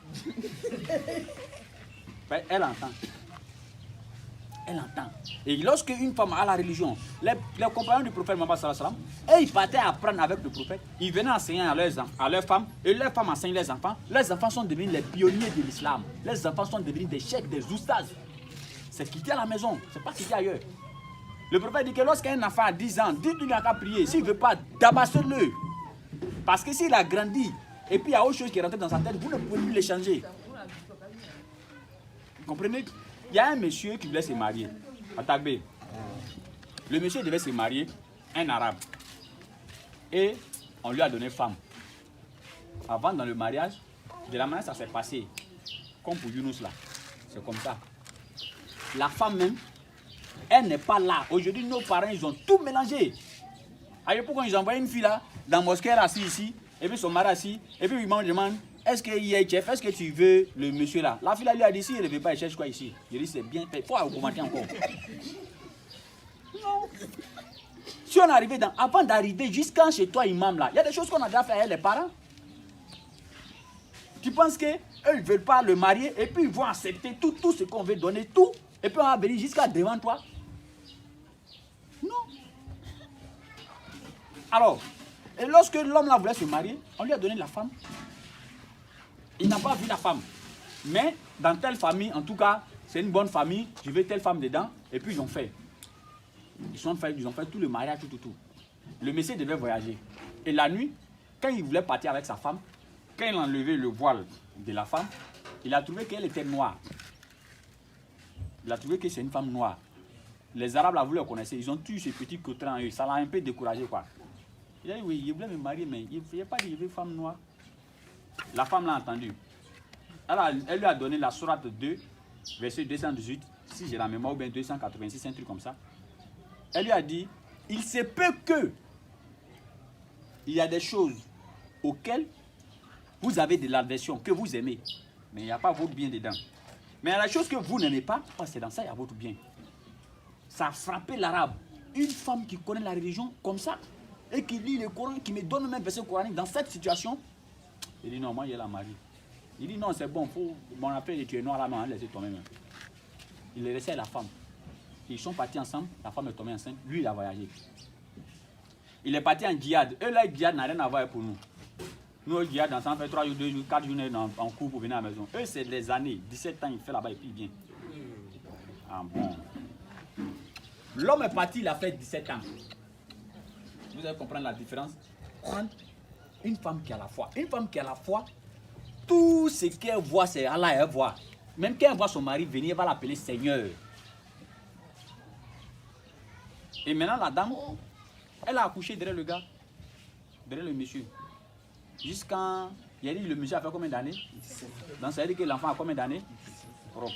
Ben, elle entend. Elle entend. Et lorsque une femme a la religion, les compagnons du prophète Mohammed sallallahu alayhi wa sallam, et ils partaient apprendre avec le prophète, ils venaient enseigner à leurs femmes, et leurs femmes enseignent les enfants. Les enfants sont devenus les pionniers de l'islam. Les enfants sont devenus des cheikhs, des oustas. C'est quitté à la maison, c'est pas quitté ailleurs. Le prophète dit que lorsqu'un enfant a 10 ans, dites-lui qu'il n'a qu'à prier. S'il ne veut pas, tabassez-le. Parce que s'il a grandi, et puis il y a autre chose qui est rentrée dans sa tête, vous ne pouvez plus l'échanger. Vous comprenez? Il y a un monsieur qui voulait se marier à Tagbé. Le monsieur devait se marier, un arabe. Et on lui a donné femme. Avant, dans le mariage, de la manière ça s'est passé, comme pour Younous là, c'est comme ça. La femme même, elle n'est pas là. Aujourd'hui, nos parents, ils ont tout mélangé. À l'époque, quand ils envoyaient une fille là, dans la mosquée, elle est assise ici, et puis son mari assis, et puis ils m'ont demandé, est-ce qu'il y a chef, est-ce que tu veux le monsieur là? La fille là lui a dit, si elle ne veut pas, elle cherche quoi ici? Je dis, c'est bien fait, il faut augmenter encore. Non. Si on est arrivé avant d'arriver jusqu'à chez toi, imam là, il y a des choses qu'on a déjà fait avec les parents. Tu penses qu'eux, ils ne veulent pas le marier et puis ils vont accepter tout ce qu'on veut donner, tout. Et puis on va venir jusqu'à devant toi. Non. Alors, et lorsque l'homme là voulait se marier, on lui a donné la femme. Il n'a pas vu la femme. Mais dans telle famille, en tout cas, c'est une bonne famille, je veux telle femme dedans. Et puis ils ont fait. Ils ont fait tout le mariage, tout. Le monsieur devait voyager. Et la nuit, quand il voulait partir avec sa femme, quand il a enlevé le voile de la femme, il a trouvé qu'elle était noire. Il a trouvé que c'est une femme noire. Les Arabes, là, vous le connaissez, ils ont tué ces petits cotrins en eux. Ça l'a un peu découragé, quoi. Il a dit, oui, il voulait me marier, mais il ne pas dire, je veux une femme noire. La femme l'a entendu. Elle lui a donné la sourate 2, verset 218, si j'ai la mémoire, ou bien 286, un truc comme ça. Elle lui a dit, il se peut que il y a des choses auxquelles vous avez de l'aversion, que vous aimez, mais il n'y a pas votre bien dedans. Mais il y a des choses que vous n'aimez pas, c'est dans ça qu'il y a votre bien. Ça a frappé l'arabe. Une femme qui connaît la religion comme ça, et qui lit le Coran, qui me donne même verset coranique dans cette situation, il dit non, moi, il la marie. Il dit non, c'est bon, mon appel, tu es noir là, mais laissez tomber même. Il est resté à la femme. Ils sont partis ensemble, la femme est tombée enceinte, lui, il a voyagé. Il est parti en djihad. Eux, là, le djihad n'a rien à voir pour nous. Nous, le djihad, on fait 3 jours, 2 jours, 4 journées en cours pour venir à la maison. Eux, c'est des années, 17 ans, il fait là-bas et puis il vient. Ah bon. L'homme est parti, il a fait 17 ans. Vous allez comprendre la différence. Prendre une femme qui a la foi. Une femme qui a la foi, tout ce qu'elle voit, c'est Allah, elle voit. Même quand elle voit son mari venir, elle va l'appeler Seigneur. Et maintenant, la dame, elle a accouché derrière le gars, derrière le monsieur. Jusqu'à... Il a dit, le monsieur a fait combien d'années? Donc ça veut dire que l'enfant a combien d'années? Propre.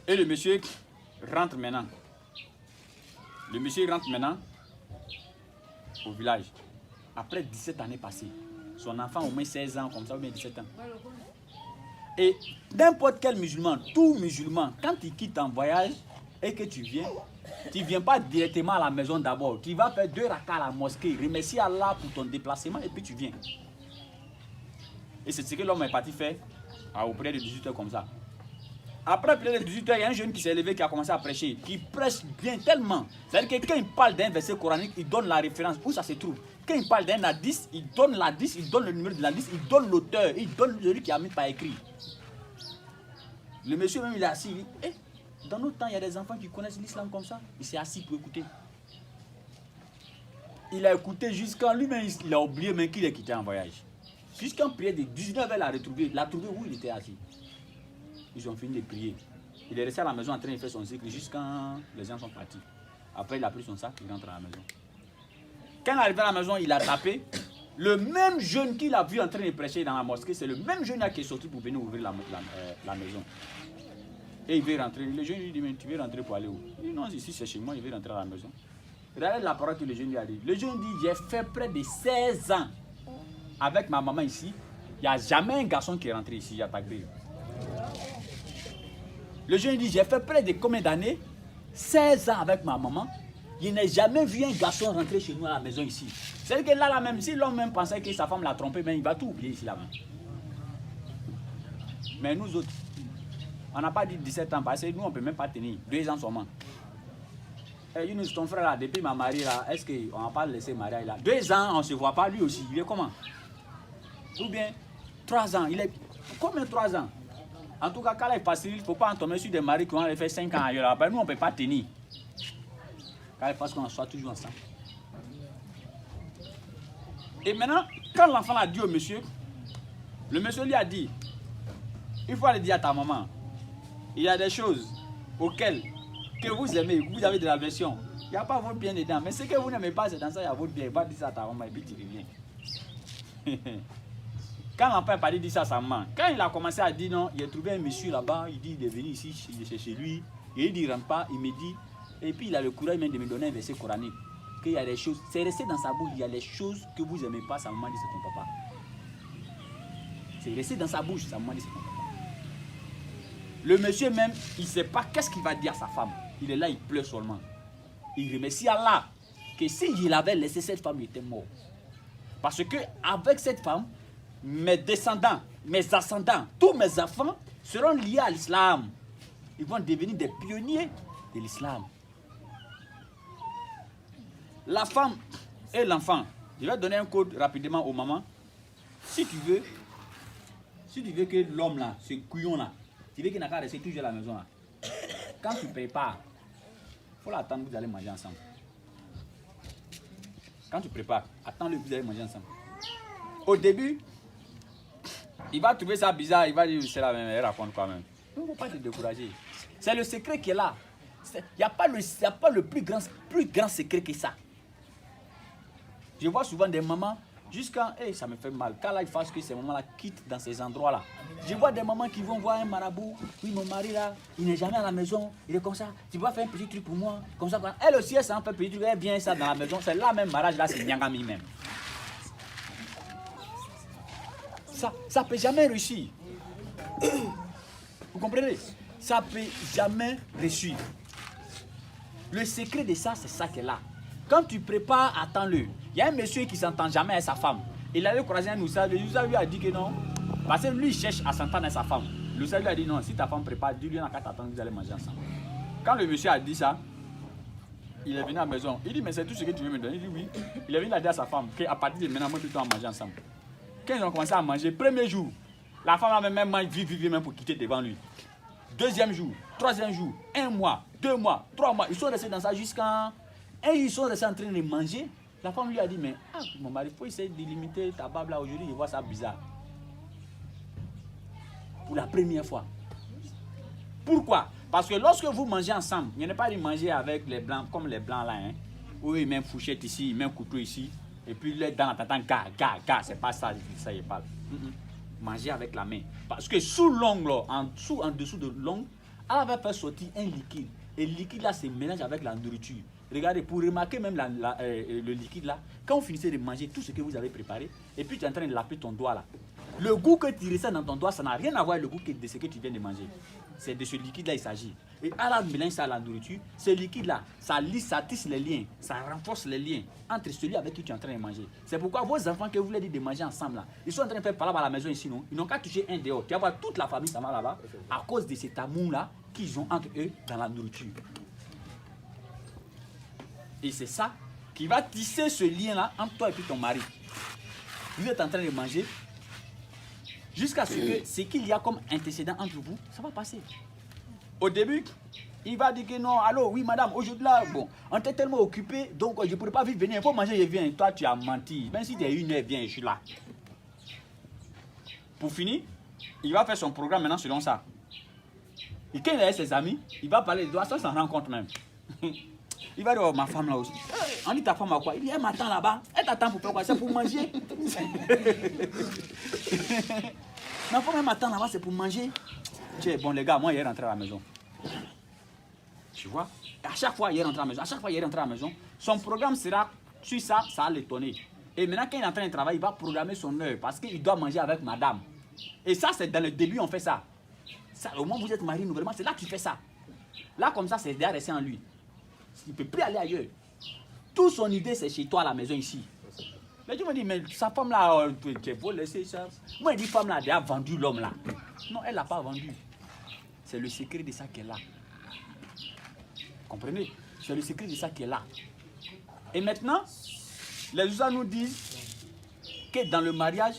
Et le monsieur rentre maintenant. Le monsieur rentre maintenant au village. Après 17 années passées. Son enfant au moins 16 ans, comme ça, ou bien 17 ans. Et n'importe quel musulman, tout musulman, quand il quitte en voyage et que tu ne viens pas directement à la maison d'abord. Tu vas faire 2 rakas à la mosquée, remercier Allah pour ton déplacement et puis tu viens. Et c'est ce que l'homme est parti faire auprès de 18 heures comme ça. Après près de 18 heures, il y a un jeune qui s'est levé, qui a commencé à prêcher, qui prêche bien tellement. C'est-à-dire que quand il parle d'un verset coranique, il donne la référence, où ça se trouve. Quand il parle d'un hadith, il donne l'hadith, il donne le numéro de l'hadith, il donne l'auteur, il donne celui qui a mis par écrit. Le monsieur même, il est assis, il dit, dans notre temps, il y a des enfants qui connaissent l'islam comme ça. Il s'est assis pour écouter. Il a écouté jusqu'à lui-même, il a oublié même qu'il est quitté en voyage. Jusqu'en prière de 19 heures, il l'a trouvé où il était assis. Ils ont fini de prier. Il est resté à la maison en train de faire son cycle jusqu'à les gens sont partis. Après, il a pris son sac, il rentre à la maison. Quand il est arrivé à la maison, il a tapé. Le même jeune qu'il a vu en train de prêcher dans la mosquée, c'est le même jeune qui est sorti pour venir ouvrir la maison. Et il veut rentrer. Le jeune lui dit, mais tu veux rentrer pour aller où? Il dit, non, ici c'est chez moi, il veut rentrer à la maison. Regardez la parole que le jeune lui a dit. Le jeune dit, j'ai fait près de 16 ans avec ma maman ici. Il n'y a jamais un garçon qui est rentré ici à ta grille. Le jeune dit, j'ai fait près de combien d'années? 16 ans avec ma maman. Je n'ai jamais vu un garçon rentrer chez nous à la maison ici. C'est-à-dire que là, même si l'homme même pensait que sa femme l'a trompé, mais il va tout oublier ici là-bas. Mais nous autres, on n'a pas dit 17 ans, parce que nous, on ne peut même pas tenir. 2 ans seulement. Et Yunus, ton frère là, depuis ma mariée là, est-ce qu'on n'a pas laissé marier là? 2 ans, on ne se voit pas, lui aussi. Il est comment? Ou bien 3 ans. Il est combien 3 ans? En tout cas, quand il est facile, il ne faut pas en tomber sur des maris qui ont fait 5 ans ailleurs. Après, nous, on ne peut pas tenir. Car il faut qu'on soit toujours ensemble. Et maintenant, quand l'enfant a dit au monsieur, le monsieur lui a dit, il faut aller dire à ta maman, il y a des choses auxquelles que vous aimez, que vous avez de l'aversion. Il n'y a pas votre bien dedans. Mais ce que vous n'aimez pas, c'est dans ça, il y a votre bien. Il va dire ça à ta maman et puis tu reviens. Quand l'enfant est parti dire ça à sa maman, quand il a commencé à dire non, il a trouvé un monsieur là-bas, il dit il est venu ici, c'est chez lui. Et il dit il ne rentre pas, il me dit, et puis il a le courage même de me donner un verset coranique. Qu'il y a des choses, c'est resté dans sa bouche, il y a les choses que vous n'aimez pas, sa maman dit c'est ton papa. C'est resté dans sa bouche, sa maman dit c'est ton papa. Le monsieur même, il ne sait pas qu'est-ce qu'il va dire à sa femme. Il est là, il pleure seulement. Il remercie Allah que s'il avait laissé cette femme, il était mort. Parce que avec cette femme, mes descendants, mes ascendants, tous mes enfants seront liés à l'islam. Ils vont devenir des pionniers de l'islam. La femme et l'enfant, je vais donner un code rapidement aux mamans. Si tu veux que l'homme là, ce couillon là, tu veux qu'il n'a qu'à rester toujours à la maison là, quand tu prépares, il faut l'attendre, vous allez manger ensemble. Quand tu prépares, attends-le, vous allez manger ensemble. Au début, il va trouver ça bizarre, il va dire c'est la même, elle raconte quand même. Il ne faut pas te décourager. C'est le secret qui est là. Il n'y a pas le plus grand secret que ça. Je vois souvent des mamans, jusqu'à, ça me fait mal. Quand là, il fasse que ces mamans-là quittent dans ces endroits-là. Je vois des mamans qui vont voir un marabout. Oui, mon mari là, il n'est jamais à la maison. Il est comme ça. Tu vas faire un petit truc pour moi. Comme ça, elle aussi, elle s'en fait un petit truc. Elle vient ça dans la maison. C'est là même, mariage là, c'est Nyangami même. Ça ne peut jamais réussir. Vous comprenez? Ça ne peut jamais réussir. Le secret de ça, c'est ça qui est là. Quand tu prépares, attends-le. Il y a un monsieur qui ne s'entend jamais avec sa femme. Il allait croiser un Oussa. Le Oussa lui a dit que non. Parce que lui, il cherche à s'entendre avec sa femme. Le Oussa lui a dit non, si ta femme prépare, dis-lui dans qu'à t'attendre, vous allez manger ensemble. Quand le monsieur a dit ça, il est venu à la maison. Il dit, mais c'est tout ce que tu veux me donner? Il dit oui. Il est venu à dire à sa femme qu'à partir de maintenant, moi, tout le temps, on manger ensemble. Quand ils ont commencé à manger, premier jour, la femme a même vite même pour quitter devant lui. Deuxième jour, troisième jour, 1 mois, 2 mois, 3 mois. Ils sont restés dans ça jusqu'à... Et ils sont restés en train de manger. La femme lui a dit, mais mon mari, il faut essayer de limiter ta barbe là aujourd'hui, je vois ça bizarre. Pour la première fois. Pourquoi? Parce que lorsque vous mangez ensemble, il n'y a pas de manger avec les blancs, comme les blancs là. Hein. Oui, même fourchette ici, même couteau ici. Et puis là, dans la tête, gars, c'est pas ça, ça y parle. Manger avec la main. Parce que sous l'ongle, en dessous de l'ongle, elle va faire sortir un liquide. Et le liquide là se mélange avec la nourriture. Regardez, pour remarquer même le liquide là, quand vous finissez de manger tout ce que vous avez préparé, et puis tu es en train de laver ton doigt là, le goût que tu ressens dans ton doigt, ça n'a rien à voir avec le goût de ce que tu viens de manger. C'est de ce liquide là il s'agit. Et à la mélange ça à la nourriture, ce liquide là, ça lisse, ça tisse les liens, ça renforce les liens entre celui avec qui tu es en train de manger. C'est pourquoi vos enfants que vous leur dites de manger ensemble là, ils sont en train de faire palabre à la maison ici, non? Ils n'ont qu'à toucher un dehors. Tu vas voir toute la famille ça va là-bas à cause de cet amour là qu'ils ont entre eux dans la nourriture. Et c'est ça qui va tisser ce lien-là entre toi et puis ton mari. Vous êtes en train de manger jusqu'à ce que ce qu'il y a comme antécédent entre vous, ça va passer. Au début, il va dire que non, allô, oui madame, aujourd'hui là, bon, on était tellement occupé, donc je ne pourrais pas vite venir, il faut manger, je viens. Toi, tu as menti. Même si tu es 1 heure, viens, je suis là. Pour finir, il va faire son programme maintenant selon ça. Et quand il est avec ses amis, il va parler de toi, ça s'en rend compte même. Il va dire, oh, ma femme là aussi. On dit ta femme à quoi? Il dit, elle m'attend là-bas. Elle t'attend pour faire quoi? C'est pour manger. Ma femme, elle m'attend là-bas, c'est pour manger. Tiens, bon, les gars, moi, il est rentré à la maison. Tu vois? À chaque fois, il est rentré à la maison. À chaque fois, il est rentré à la maison. Son programme sera sur ça, ça va l'étonner. Et maintenant, quand il est en train de travailler, il va programmer son heure parce qu'il doit manger avec madame. Et ça, c'est dans le début, on fait ça. Ça au moment où vous êtes marié nouvellement, c'est là que tu fais ça. Là, comme ça, c'est déjà resté en lui. Il ne peut plus aller ailleurs. Toute son idée, c'est chez toi à la maison ici. Mais tu me dis, mais sa femme là, tu faut laisser ça. Moi, je dis, femme là, elle a vendu l'homme là. Non, elle ne l'a pas vendu. C'est le secret de ça qui est là. Comprenez? C'est le secret de ça qui est là. Et maintenant, les Oussa nous disent que dans le mariage,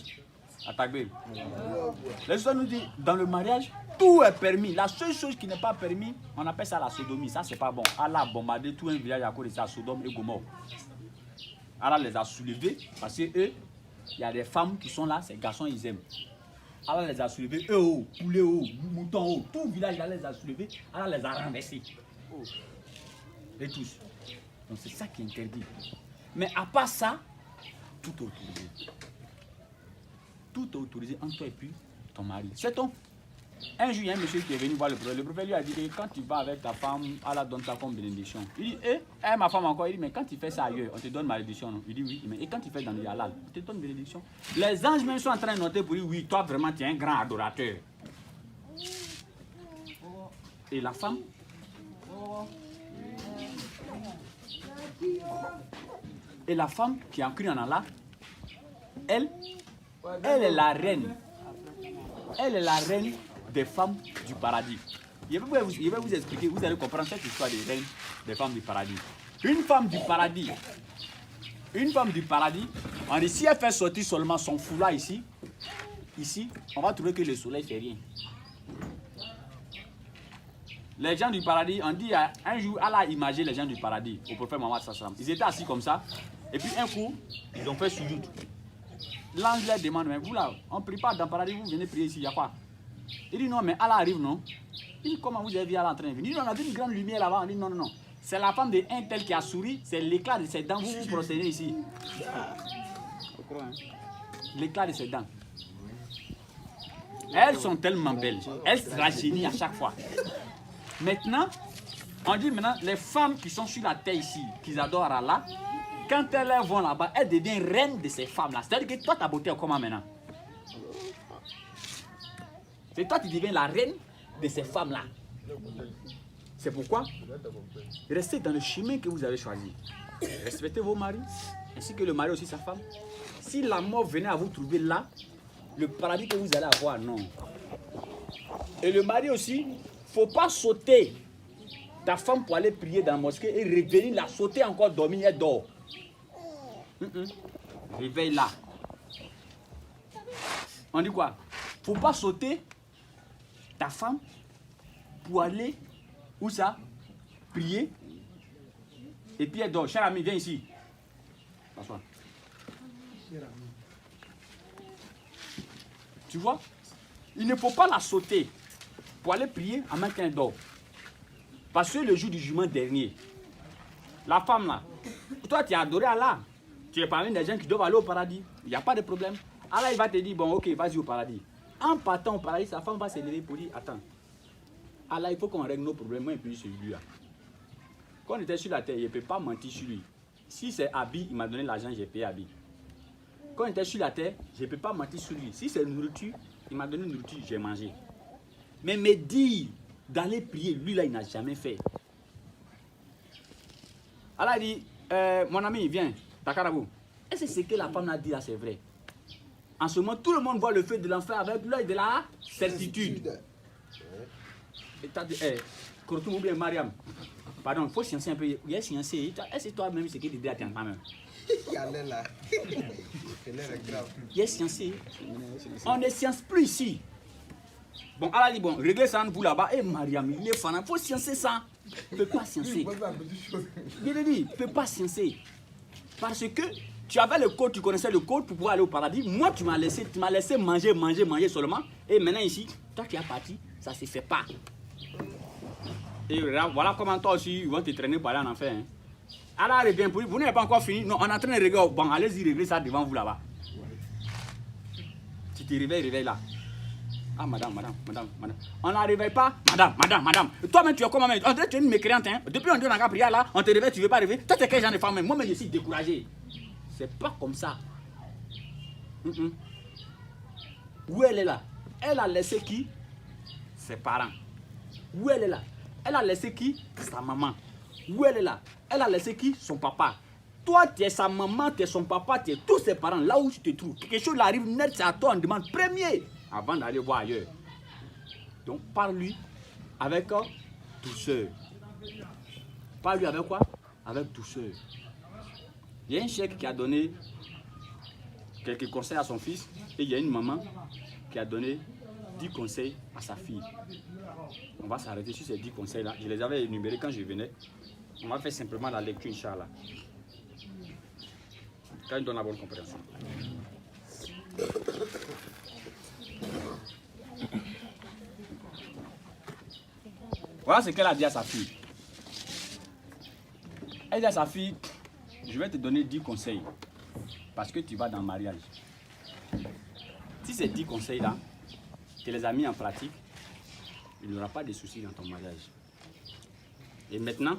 les Oussa nous disent dans le mariage, tout est permis. La seule chose qui n'est pas permis, on appelle ça la sodomie. Ça, c'est pas bon. Allah a bombardé tout un village à cause de ça, Sodome et Gomorrhe. Allah les a soulevés parce que eux, il y a des femmes qui sont là, ces garçons, ils aiment. Allah les a soulevés, eux, oh, poulet, oh, mouton, oh, tout le village, Allah les a soulevés, Allah les a renversés. Oh. Et tous. Donc c'est ça qui est interdit. Mais à part ça, tout est autorisé. Tout est autorisé entre toi et puis ton mari. C'est ton. Un jour, il y a un monsieur qui est venu voir le prophète. Le prophète lui a dit que quand tu vas avec ta femme, Allah donne ta comme bénédiction. Il dit, ma femme encore, il dit, mais quand tu fais ça ailleurs, on te donne malédiction. Non? Il dit oui, mais et quand tu fais dans le halal, on te donne bénédiction. Les anges même sont en train de noter pour dire, oui, toi vraiment tu es un grand adorateur. Et la femme, qui a cru en Allah, elle, Elle est la reine. Elle est la reine des femmes du paradis. Je vais vous expliquer, vous allez comprendre cette histoire des reines des femmes du paradis. Une femme du paradis, on dit si elle fait sortir seulement son foulard ici, on va trouver que le soleil ne fait rien. Les gens du paradis, on dit un jour, Allah a imagé les gens du paradis au prophète Mohammed sallam. Ils étaient assis comme ça, et puis un coup, ils ont fait sujoud. L'ange leur demande, mais vous là, on ne prie pas dans le paradis, vous venez prier ici, il y a quoi? Il dit non, mais Allah arrive, non? Il dit comment vous avez vu Allah en train de venir? Il dit on a vu une grande lumière là-bas. On dit non, non, non. C'est la femme de un tel qui a souri, c'est l'éclat de ses dents, vous procédez ici. L'éclat de ses dents. Elles sont tellement belles, elles se rajeunissent à chaque fois. Maintenant, on dit maintenant, les femmes qui sont sur la terre ici, qui adorent Allah, quand elles vont là-bas, elles deviennent reines de ces femmes-là. C'est-à-dire que toi, ta beauté est comment maintenant? C'est toi qui deviens la reine de ces femmes-là. C'est pourquoi restez dans le chemin que vous avez choisi. Respectez vos maris, ainsi que le mari aussi sa femme. Si la mort venait à vous trouver là, le paradis que vous allez avoir, non. Et le mari aussi, il ne faut pas sauter ta femme pour aller prier dans la mosquée et revenir la sauter encore, dormir, elle dort. Réveille-la. On dit quoi? Il ne faut pas sauter ta femme pour aller, où ça? Prier. Et puis elle dort. Cher ami, viens ici. Bonsoir. Tu vois? Il ne faut pas la sauter pour aller prier en même temps qu'elle dort. Parce que le jour du jugement dernier, la femme là, toi tu as adoré Allah. Tu es parmi des gens qui doivent aller au paradis. Il n'y a pas de problème. Allah il va te dire, bon ok, vas-y au paradis. En partant au paradis, sa femme va se lever pour dire, attends, Allah il faut qu'on règle nos problèmes, moi et puis celui-là. Quand on était sur la terre, il ne peut pas mentir sur lui. Si c'est habit, il m'a donné l'argent, j'ai payé habit. Quand on était sur la terre, je ne peux pas mentir sur lui. Si c'est nourriture, il m'a donné nourriture, j'ai mangé. Mais me dire d'aller prier, lui là, il n'a jamais fait. Allah dit, mon ami, viens, Takarabou. Est-ce que ce que la femme a dit là, c'est vrai? En ce moment, tout le monde voit le feu de l'enfer avec l'œil de la certitude. Et tu as dit, Korotou ou bien Mariam, pardon, il faut sciencer un peu. Il est sciencé. Est-ce que toi-même, c'est qu'il dit à ta femme? Elle est là. Elle est grave. Il est sciencé. On ne science plus ici. Bon, Allah dit, bon, réglez ça, vous là-bas. Et Mariam, il est fan. Il faut sciencer ça. Il ne peut pas sciencer. Je te dis, il ne peut pas sciencer. Parce que tu avais le code, tu connaissais le code pour pouvoir aller au paradis. Moi, tu m'as laissé manger seulement. Et maintenant ici, toi qui es parti, ça ne se fait pas. Et voilà comment toi aussi, ils vont te traîner pour aller en enfer. Hein. Allah revient pour vous n'avez pas encore fini. Non, on est en train de régler. Bon, allez-y, régler ça devant vous là-bas. Tu te réveilles là. Ah, madame. On ne la réveille pas. Madame. Toi-même, tu es comment même? Tu es une mécréante. Hein? Depuis on dit on a qu'à prier là, on te réveille, tu ne veux pas réveiller. Toi, tu es quel genre de femme? Moi-même, je suis découragé. C'est pas comme ça. Où elle est là? Elle a laissé qui? Ses parents. Où elle est là? Elle a laissé qui? Sa maman. Où elle est là? Elle a laissé qui? Son papa. Toi, tu es sa maman, tu es son papa, tu es tous ses parents. Là où tu te trouves, quelque chose arrive net, c'est à toi, on demande premier avant d'aller voir ailleurs. Donc, parle-lui avec douceur. Parle-lui avec quoi? Avec douceur. Il y a un cheikh qui a donné quelques conseils à son fils et il y a une maman qui a donné 10 conseils à sa fille. On va s'arrêter sur ces 10 conseils-là. Je les avais énumérés quand je venais. On va faire simplement la lecture, Inch'Allah. Quand il donne la bonne compréhension. Voilà ce qu'elle a dit à sa fille. Elle dit à sa fille, je vais te donner 10 conseils parce que tu vas dans le mariage. Si ces 10 conseils-là, tu les as mis en pratique, il n'y aura pas de soucis dans ton mariage. Et maintenant,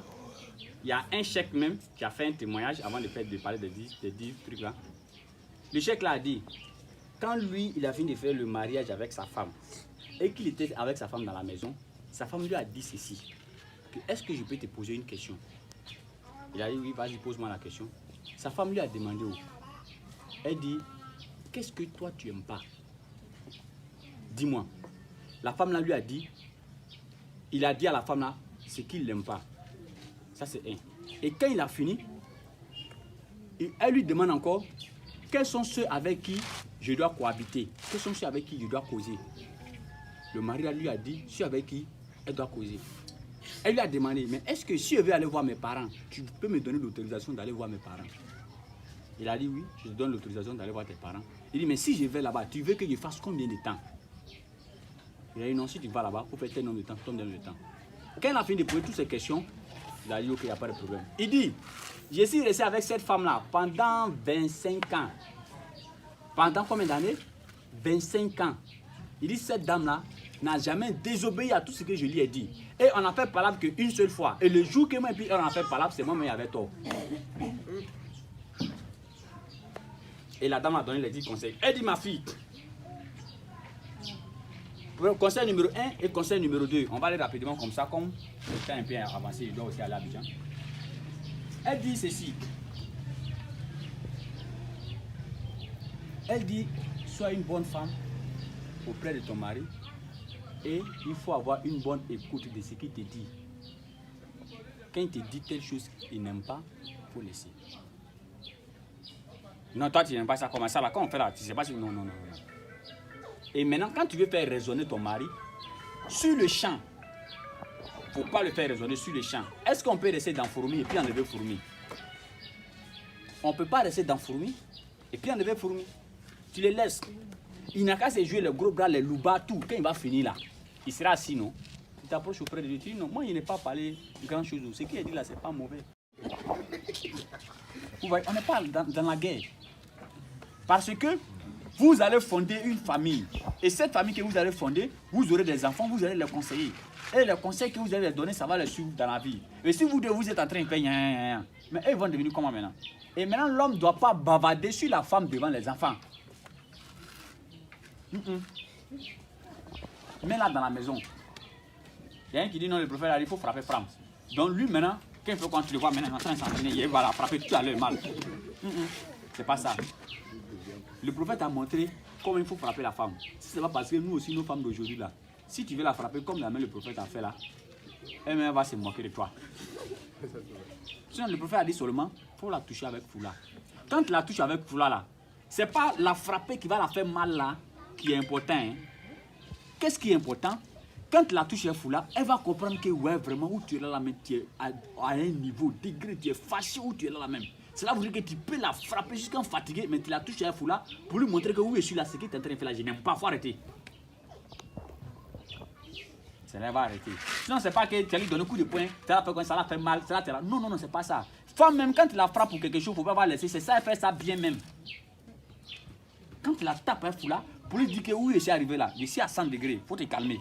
il y a un cheikh même qui a fait un témoignage avant de parler des 10 trucs-là. Le cheikh là a dit, quand lui, il a fini de faire le mariage avec sa femme et qu'il était avec sa femme dans la maison, sa femme lui a dit ceci, est-ce que je peux te poser une question? Il a dit, oui, vas-y, pose-moi la question. Sa femme lui a demandé, elle dit, qu'est-ce que toi tu n'aimes pas? Dis-moi. La femme là lui a dit, il a dit à la femme là ce qu'il n'aime pas. Ça c'est un. Et quand il a fini, elle lui demande encore, quels sont ceux avec qui je dois cohabiter? Quels sont ceux avec qui je dois causer? Le mari là lui a dit, ceux avec qui elle doit causer. Elle lui a demandé, mais est-ce que si je veux aller voir mes parents, tu peux me donner l'autorisation d'aller voir mes parents? Il a dit oui, je te donne l'autorisation d'aller voir tes parents. Il dit, mais si je vais là-bas, tu veux que je fasse combien de temps? Il a dit non, si tu vas là-bas, il faut faire tel nombre de temps, tel nombre de temps. Quand il a fini de poser toutes ces questions, il a dit ok, il n'y a pas de problème. Il dit, je suis resté avec cette femme-là pendant 25 ans. Pendant combien d'années? 25 ans. Il dit, cette dame-là n'a jamais désobéi à tout ce que je lui ai dit. Et on a fait palabre qu'une seule fois. Et le jour que moi et puis on a fait palabre, c'est moi-même qui avait tort. Et la dame a donné les 10 conseils. Elle dit, ma fille, conseil numéro 1 et conseil numéro 2. On va aller rapidement comme ça, comme le temps est un peu avancé, je dois aussi aller à Abidjan. Elle dit ceci. Elle dit, sois une bonne femme auprès de ton mari et il faut avoir une bonne écoute de ce qu'il te dit. Quand il te dit telle chose qu'il n'aime pas, il faut laisser. Non, toi tu n'aimes pas ça, comment ça va? Quand on fait là, tu ne sais pas si... Non. Et maintenant, quand tu veux faire raisonner ton mari, sur le champ, il ne faut pas le faire raisonner sur le champ. Est-ce qu'on peut rester dans fourmi et puis enlever fourmi? On ne peut pas rester dans fourmi et puis enlever fourmi. Tu les laisses. Il n'a qu'à se jouer les gros bras, les loubas, tout. Quand il va finir là, il sera assis, non? Tu t'approches auprès de lui, tu dis non, moi il n'est pas parlé grand chose. Ce qu'il a dit là, c'est pas mauvais. Vous voyez, on n'est pas dans la guerre. Parce que vous allez fonder une famille. Et cette famille que vous allez fonder, vous aurez des enfants, vous allez les conseiller. Et les conseils que vous allez les donner, ça va les suivre dans la vie. Et si vous deux, vous êtes en train de faire mais eux vont devenir comment maintenant? Et maintenant, l'homme ne doit pas bavarder sur la femme devant les enfants. Mais là, dans la maison, il y a un qui dit non, le prophète a dit il faut frapper femme. Donc lui, maintenant, quand tu le vois maintenant en train de s'entraîner, il va la frapper tout à l'heure mal. C'est pas ça. Le prophète a montré comment il faut frapper la femme. Si ce n'est pas parce que nous aussi, nos femmes d'aujourd'hui, là, si tu veux la frapper comme la main le prophète a fait là, elle va se moquer de toi. Sinon, le prophète a dit seulement, il faut la toucher avec foulard. Quand tu la touches avec foulard là, ce n'est pas la frapper qui va la faire mal là, qui est important. Hein. Qu'est-ce qui est important? Quand tu la touches avec foulard, elle va comprendre que ouais, vraiment, où tu es là, la main, tu es à un niveau, degré, tu es fâché où tu es là, la même. Cela veut dire que tu peux la frapper jusqu'à fatiguer, mais tu la touches avec foulard pour lui montrer que oui, je suis là, ce que tu es en train de faire là, je n'aime pas, il faut arrêter. Cela va arrêter. Sinon, ce n'est pas que tu vas lui donner un coup de poing, ça la fait mal, ça la... Non, c'est pas ça. Femme, même quand tu la frappes pour quelque chose, il ne faut pas la laisser, c'est ça, elle fait ça bien même. Quand tu la tapes avec foulard, pour lui dire que oui, je suis arrivé là, je suis à 100 degrés, il faut te calmer.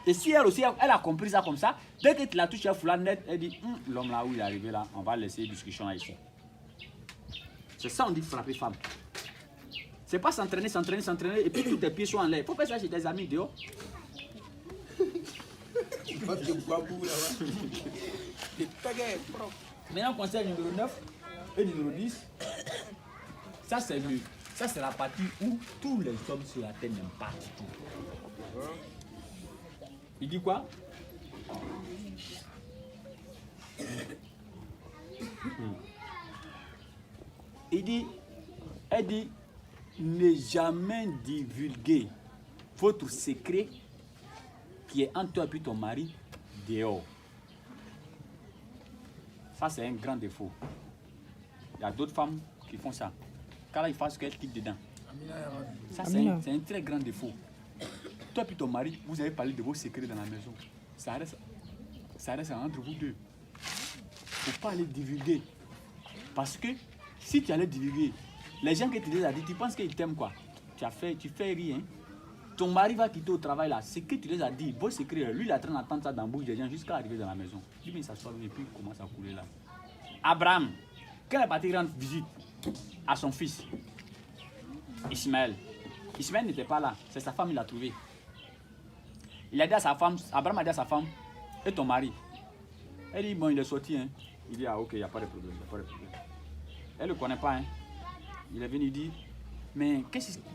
Et si elle aussi, elle a compris ça comme ça, dès que tu la touches à foulard net, elle dit, l'homme là où il est arrivé là, on va laisser discussion là ici. C'est ça on dit frapper femme. C'est pas s'entraîner, et puis tous tes pieds sont en l'air. Il faut faire ça chez tes amis dehors. Maintenant, conseil numéro 9 et numéro 10, ça c'est la partie où tous les hommes sur la terre n'aiment pas du tout. Il dit quoi? Elle dit, ne jamais divulguer votre secret qui est entre toi et ton mari dehors. Ça, c'est un grand défaut. Il y a d'autres femmes qui font ça. Quand ils font ce qu'elles quittent dedans. Ça, c'est un très grand défaut. Toi et ton mari, vous avez parlé de vos secrets dans la maison. Ça reste entre vous deux. Il ne faut pas aller divulguer. Parce que si tu allais divulguer, les gens que tu les as dit, tu penses qu'ils t'aiment quoi? Tu fais rien. Ton mari va quitter au travail là. Ce que tu les as dit, vos secrets, lui il est en train d'entendre ça dans la bouche des gens jusqu'à arriver dans la maison. Lui il s'assoit et puis il commence à couler là. Abraham, quand il est parti rendre visite à son fils, Ismaël. Ismaël n'était pas là, c'est sa femme qui l'a trouvé. Il a dit à sa femme, Abraham a dit à sa femme, et ton mari? Elle dit, bon, il est sorti. Hein. Il dit, ah ok, il n'y a pas de problème, Elle ne le connaît pas. Hein. Il est venu dire, mais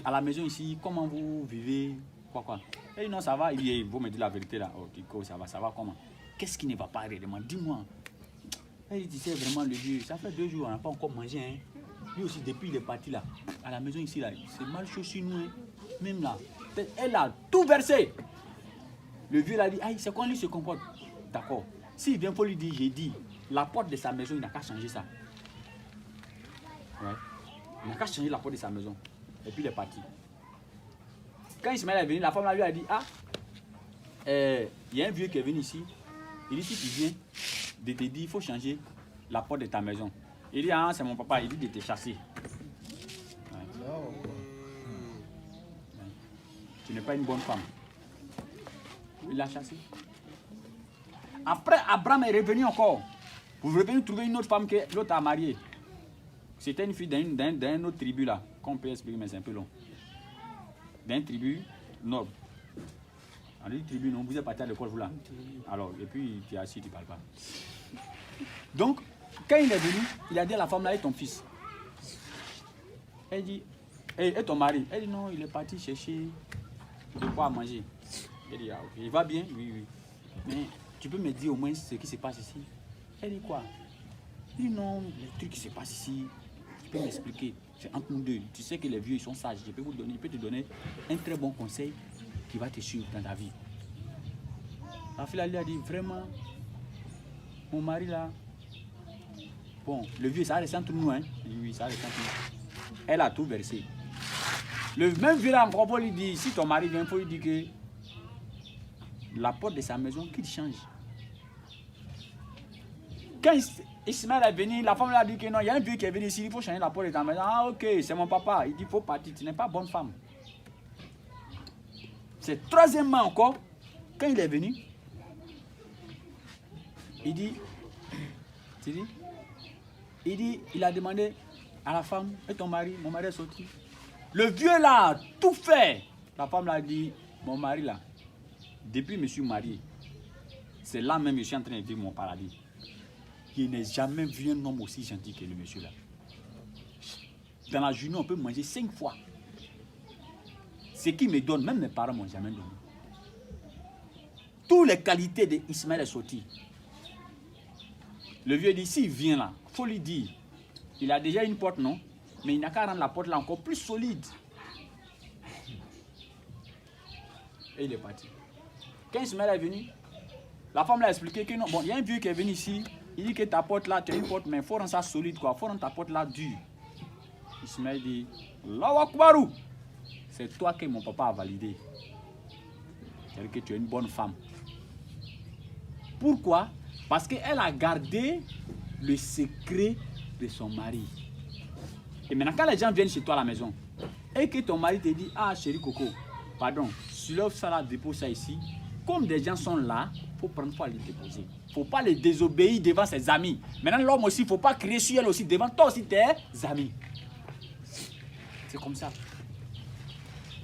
à la maison ici, comment vous vivez? Quoi? Elle dit non, ça va. Il dit, vous me dites la vérité là. Oh, Kiko, ça va comment? Qu'est-ce qui ne va pas réellement? Dis-moi. Elle dit, tu sais vraiment le vieux, ça fait 2 jours, on n'a pas encore mangé. Hein. Lui aussi, depuis il est parti là, à la maison ici, là, c'est mal chaud sur nous. Hein. Même là, elle a tout versé. Le vieux l'a dit, aïe, c'est quand lui se comporte. D'accord. S'il vient pour lui dire, j'ai dit, la porte de sa maison, il n'a qu'à changer ça. Ouais. Il n'a qu'à changer la porte de sa maison. Et puis il est parti. Quand Ismaël est venu, la femme lui a dit, ah, il y a un vieux qui est venu ici. Il dit, si tu viens, de te dire, il faut changer la porte de ta maison. Il dit, ah, c'est mon papa, il dit de te chasser. Ouais. Tu n'es pas une bonne femme. Il l'a chassé. Après, Abraham est revenu encore. Pour revenir trouver une autre femme que l'autre a mariée. C'était une fille d'un autre tribu là. Qu'on peut expliquer, mais c'est un peu long. D'un tribu noble. On dit tribu, non, vous êtes parti à l'école, vous là. Alors, et puis tu es assis, tu ne parles pas. Donc, quand il est venu, il a dit à la femme là, et ton fils. Elle dit, et ton mari? Elle dit non, il est parti chercher de quoi manger. Elle dit, ah, ok, il va bien? Oui. Mais tu peux me dire au moins ce qui se passe ici? Elle dit quoi? Il dit non, les trucs qui se passent ici, tu peux m'expliquer. C'est entre nous deux. Tu sais que les vieux ils sont sages. Je peux te donner un très bon conseil qui va te suivre dans ta vie. La fille lui a dit vraiment, mon mari là, bon, le vieux ça reste entre nous, hein? Oui, ça reste entre nous. Elle a tout versé. Le même vieux là encore pour lui dire, si ton mari vient, il faut lui dire que la porte de sa maison, qu'il change. Quand Ismaël est venu, la femme lui a dit que non, il y a un vieux qui est venu ici, il faut changer la porte de ta maison. Ah ok, c'est mon papa. Il dit, il faut partir, tu n'es pas bonne femme. C'est troisièmement encore, quand il est venu, il a demandé à la femme, et ton mari, mon mari est sorti. Le vieux là a tout fait. La femme l'a dit, mon mari là, depuis que je me suis marié, c'est là même que je suis en train de vivre mon paradis. Je n'ai jamais vu un homme aussi gentil que le monsieur là. Dans la journée, on peut manger 5 fois. Ce qu'il me donne, même mes parents ne m'ont jamais donné. Toutes les qualités d'Ismaël est sorti. Le vieux dit, s'il vient là, il faut lui dire, il a déjà une porte, non? Mais il n'a qu'à rendre la porte là encore plus solide. Et il est parti. Quand Ismaël est venu, la femme l'a expliqué que non, bon, il y a un vieux qui est venu ici, il dit que ta porte là, tu as une porte, mais il faut rendre ça solide, quoi. Il faut rendre ta porte là dure. Ismaël dit, Allahu Akbar, c'est toi que mon papa a validé. C'est-à-dire que tu es une bonne femme. Pourquoi? Parce qu'elle a gardé le secret de son mari. Et maintenant, quand les gens viennent chez toi à la maison, et que ton mari te dit, ah chérie Coco, pardon, soulève ça là, dépose ça ici. Comme des gens sont là, il faut prendre, il faut aller déposer. Il ne faut pas les désobéir devant ses amis. Maintenant, l'homme aussi, il ne faut pas crier sur elle aussi devant toi aussi tes amis. C'est comme ça.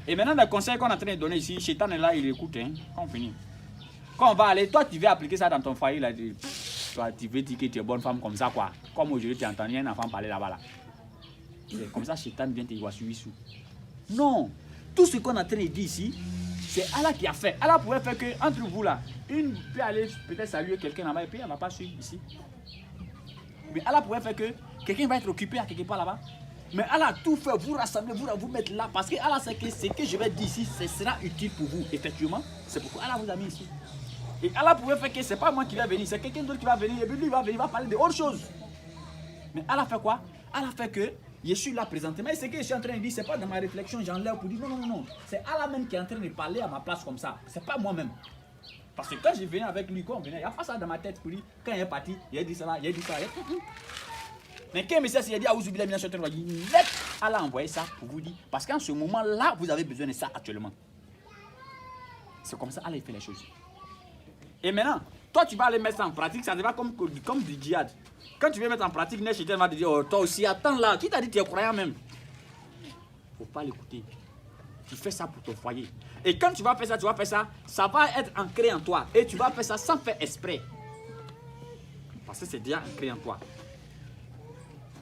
Et maintenant, le conseil qu'on est en train de donner ici, Chétan est là, il écoute, hein, quand on finit. Quand on va aller, toi, tu veux appliquer ça dans ton foyer, là, toi, tu veux dire que tu es bonne femme comme ça, quoi. Comme aujourd'hui, tu as entendu un enfant parler là-bas, là. C'est comme ça, Chétan vient te voir sur 8 sous. Non. Tout ce qu'on est en train de dire ici, c'est Allah qui a fait. Allah pouvait faire que, entre vous là, une peut aller peut-être saluer quelqu'un là-bas et puis elle ne va pas suivre ici. Mais Allah pouvait faire que quelqu'un va être occupé à quelque part là-bas. Mais Allah a tout fait, vous rassembler, vous mettre là. Parce que Allah sait que ce que je vais dire ici, ce sera utile pour vous. Effectivement, c'est pourquoi Allah vous a mis ici. Et Allah pouvait faire que ce n'est pas moi qui vais venir, c'est quelqu'un d'autre qui va venir. Et puis lui, il va venir, il va parler de autre chose. Mais Allah fait quoi? Allah fait que je suis là présentement. Et ce que je suis en train de dire, ce n'est pas dans ma réflexion, j'enlève pour dire non. C'est Allah même qui est en train de parler à ma place comme ça. Ce n'est pas moi-même. Parce que quand je venais avec lui, quand on venait, il n'y a pas ça dans ma tête pour lui. Quand il est parti, il a dit ça là, il a dit ça. Mais quand il a dit Aouzoubillah, Allah a envoyé ça pour vous dire. Parce qu'en ce moment-là, vous avez besoin de ça actuellement. C'est comme ça Allah fait les choses. Et maintenant, toi tu vas aller mettre ça en pratique, ça devient comme du djihad. Quand tu veux mettre en pratique, Néchitel va te dire, oh, toi aussi, attends là, qui t'a dit que tu es croyant même? Il ne faut pas l'écouter. Tu fais ça pour ton foyer. Et quand tu vas faire ça, ça va être ancré en toi. Et tu vas faire ça sans faire exprès. Parce que c'est déjà ancré en toi.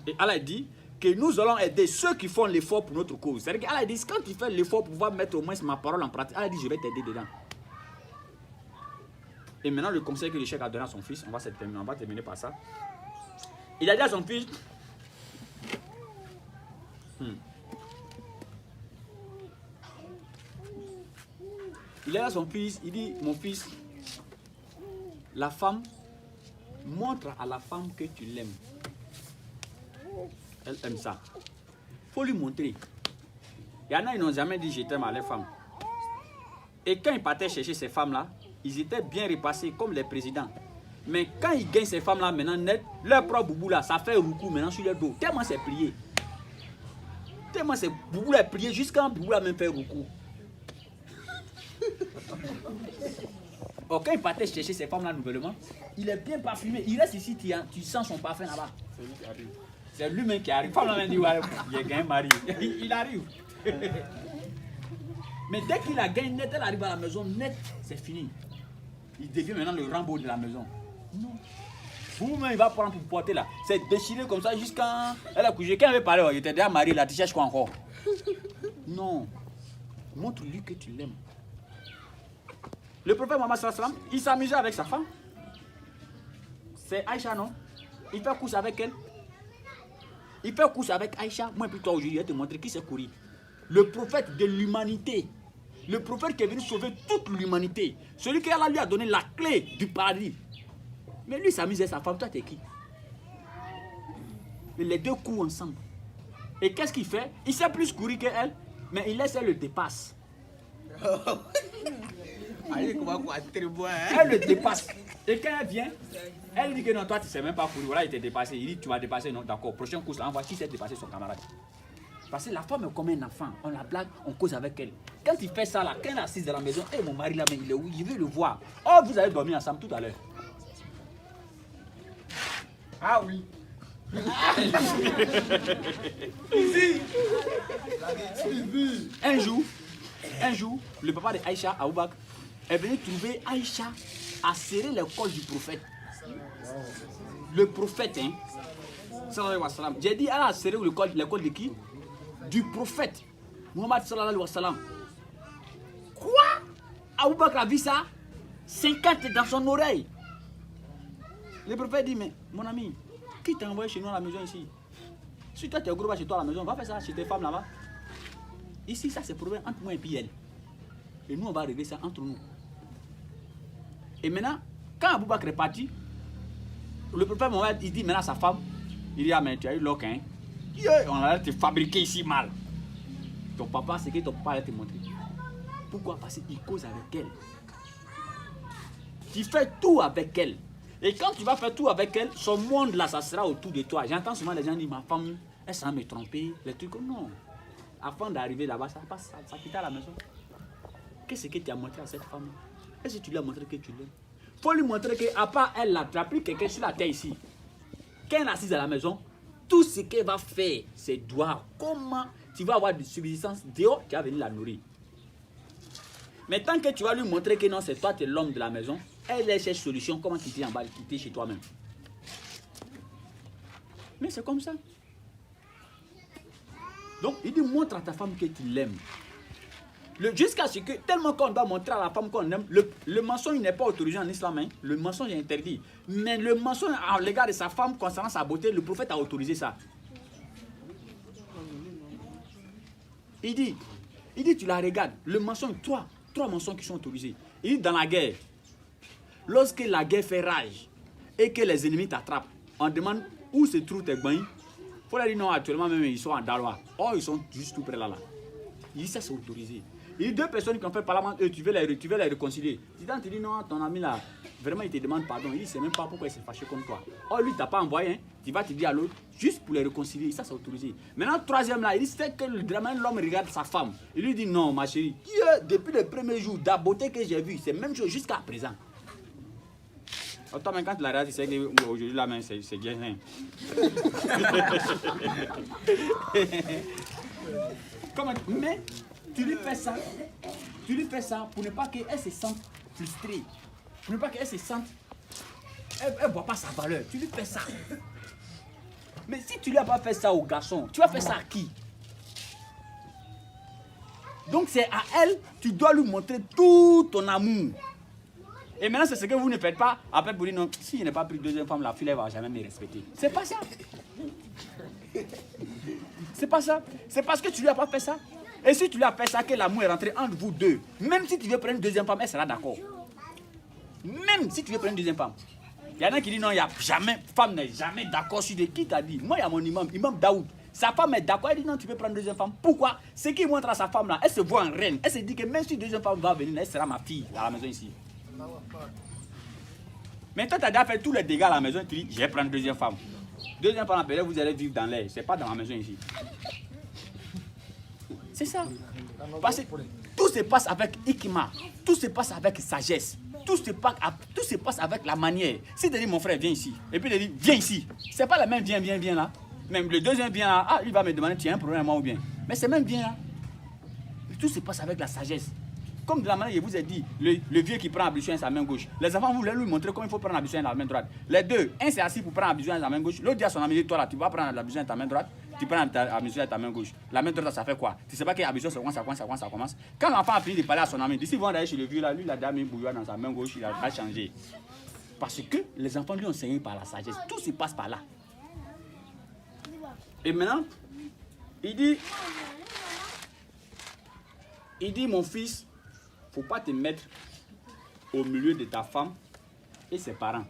Et Allah dit, que nous allons aider ceux qui font l'effort pour notre cause. C'est-à-dire qu'Allah dit, quand tu fais l'effort pour pouvoir mettre au moins ma parole en pratique, Allah dit, je vais t'aider dedans. Et maintenant, le conseil que le cheikh a donné à son fils, on va terminer par ça. Il a dit à son fils, il a dit à son fils, il dit, mon fils, la femme, montre à la femme que tu l'aimes. Elle aime ça. Il faut lui montrer. Il y en a, ils n'ont jamais dit je t'aime à les femmes. Et quand ils partaient chercher ces femmes-là, ils étaient bien repassés comme les présidents. Mais quand ils gagnent ces femmes-là, maintenant, net, leur propre boubou là, ça fait roucou maintenant sur leur dos. Tellement c'est plié. Tellement c'est boubou là plié jusqu'à boubou là même fait roucou. Oh, quand il partait chercher ces femmes-là nouvellement, il est bien parfumé. Il reste ici, tu sens son parfum là-bas. C'est lui qui arrive. C'est lui-même qui arrive. Femme dit, ouais, il a gagné un mari. Il arrive. Mais dès qu'il a gagné net, elle arrive à la maison, net, c'est fini. Il devient maintenant le Rambo de la maison. Non. Vous-même, il va prendre pour porter là. C'est déchiré comme ça jusqu'à. Elle a couché. Quand elle avait parlé, il était déjà marié là, tu cherches quoi encore? Non. Montre-lui que tu l'aimes. Le prophète Mohammed sallallahu alayhi wa sallam, il s'amusait avec sa femme. C'est Aïcha, non? Il fait couche avec elle. Il fait couche avec Aïcha. Moi, plutôt aujourd'hui, je vais te montrer qui c'est Kouri. Le prophète de l'humanité. Le prophète qui est venu sauver toute l'humanité. Celui qui Allah lui a donné la clé du paradis. Mais lui, il s'amusait avec sa femme. Toi, t'es qui? Et les deux coups ensemble. Et qu'est-ce qu'il fait? Il sait plus courir qu'elle, mais il laisse elle le dépasse. Elle le dépasse. Et quand elle vient, elle dit que non, toi tu ne sais même pas courir. Voilà, il t'est dépassé. Il dit tu vas dépasser. Non, d'accord. Prochaine course, là, on voit qui s'est dépassé son camarade. Parce que la femme est comme un enfant. On la blague, on cause avec elle. Quand il fait ça là, quand elle est assise dans la maison, hey, mon mari là, mais il est où? Je veux le voir. Oh, vous allez dormir ensemble tout à l'heure. Ah oui. Un jour, le papa de Aïcha, Aboubak, est venu trouver Aïcha à serrer le col du prophète. Le prophète, hein. Sallallahu alayhi wa sallam. J'ai dit, elle a serré le col de qui? Du prophète. Muhammad sallallahu alayhi wa sallam. Quoi? Aboubak a vu ça? 50 dans son oreille. Le prophète dit, mais mon ami, qui t'a envoyé chez nous à la maison ici? Si toi tu es gros chez toi à la maison, va faire ça chez tes femmes là-bas. Ici, ça c'est problème entre moi et puis elle. Et nous, on va régler ça entre nous. Et maintenant, quand Aboubakr est parti, le prophète Mohamed, il dit maintenant à sa femme, il dit, ah mais tu as eu l'oc, hein? Yeah, on allait te fabriquer ici mal. Ton papa, c'est que ton papa allait te montrer. Pourquoi? Parce qu'il cause avec elle. Tu fais tout avec elle. Et quand tu vas faire tout avec elle, son monde là, ça sera autour de toi. J'entends souvent les gens dire, ma femme, elle s'en me tromper. Les trucs comme non. Avant d'arriver là-bas, ça quitte à la maison. Qu'est-ce que tu as montré à cette femme? Est-ce que tu lui as montré que tu l'aimes? Il faut lui montrer qu'à part elle, là, tu n'as plus quelqu'un sur la terre ici. Quand elle est assise à la maison, tout ce qu'elle va faire, c'est doigt. Comment tu vas avoir de subsistance dehors, tu vas venir la nourrir. Mais tant que tu vas lui montrer que non, c'est toi, tu es l'homme de la maison, elle cherche solution, comment quitter en bas, quitter chez toi-même. Mais c'est comme ça. Donc, il dit, montre à ta femme que tu l'aimes. Jusqu'à ce que, tellement qu'on doit montrer à la femme qu'on aime, le mensonge n'est pas autorisé en islam, hein. Le mensonge est interdit. Mais le mensonge à l'égard de sa femme concernant sa beauté, le prophète a autorisé ça. Il dit, tu la regardes, le mensonge, trois mensonges qui sont autorisés. Il dit, dans la guerre, lorsque la guerre fait rage et que les ennemis t'attrapent, on demande où se trouvent tes bains. Il faut leur dire non, actuellement même ils sont en Daloa. Oh, ils sont juste tout près là. Il dit ça c'est autorisé. Il y a deux personnes qui ont fait parlement, tu veux les réconcilier. Si tu dis non, ton ami là, vraiment il te demande pardon. Il dit c'est même pas pourquoi il s'est fâché comme toi. Oh lui, tu n'as pas envoyé, hein. Tu vas te dire à l'autre, juste pour les réconcilier. Ça c'est autorisé. Maintenant, troisième là, il dit c'est que l'homme regarde sa femme. Il lui dit non, ma chérie, depuis le premier jour, la beauté que j'ai vue, c'est la même chose jusqu'à présent. Toi, même quand tu la regardes, tu sais qu'aujourd'hui, la main, c'est bien. Hein. Mais tu lui fais ça pour ne pas qu'elle se sente frustrée. Pour ne pas qu'elle se sente. Elle ne voit pas sa valeur. Tu lui fais ça. Mais si tu lui as pas fait ça au garçon, tu vas faire ça à qui? Donc c'est à elle, tu dois lui montrer tout ton amour. Et maintenant, c'est ce que vous ne faites pas. Après, vous dites non, si je n'ai pas pris deuxième femme, la fille ne va jamais me respecter. C'est pas ça. C'est pas ça. C'est parce que tu lui as pas fait ça. Et si tu lui as fait ça, que l'amour est rentré entre vous deux, même si tu veux prendre une deuxième femme, elle sera d'accord. Même si tu veux prendre une deuxième femme. Il y en a qui disent non, il n'y a jamais, femme n'est jamais d'accord sur de qui t'a dit. Moi, il y a mon imam Daoud. Sa femme est d'accord, elle dit non, tu peux prendre une deuxième femme. Pourquoi? Ce qui montre à sa femme là, elle se voit en reine. Elle se dit que même si une deuxième femme va venir, elle sera ma fille à la maison ici. Mais toi, tu as déjà fait tous les dégâts à la maison, tu dis, je vais prendre une deuxième femme. Deuxième femme, après, vous allez vivre dans l'air. Ce n'est pas dans la maison ici. C'est ça. Parce que tout se passe avec Ikima. Tout se passe avec sagesse. Tout se passe avec la manière. Si tu dis, mon frère, viens ici. Et puis il dit, viens ici. Ce n'est pas la même viens là. Même le deuxième vient là. Ah, il va me demander, tu as un problème moi ou bien. Mais c'est même viens là. Tout se passe avec la sagesse. Comme de la manière que je vous ai dit, le vieux qui prend l'ablution avec sa main gauche. Les enfants, vous voulez lui montrer comment il faut prendre l'ablution avec la main droite. Les deux, un c'est assis pour prendre l'ablution avec la main gauche. L'autre dit à son ami, toi là, tu vas prendre l'ablution avec ta main droite. Tu prends l'ablution avec ta main gauche. La main droite, ça fait quoi? Tu ne sais pas quelle ablution, ça commence. Quand l'enfant a fini de parler à son ami, d'ici ils vont aller chez le vieux là, lui, il a déjà mis bouillon dans sa main gauche, il a pas changé. Parce que les enfants lui ont enseigné par la sagesse. Tout se passe par là. Et maintenant, il dit, mon fils, il ne faut pas te mettre au milieu de ta femme et ses parents.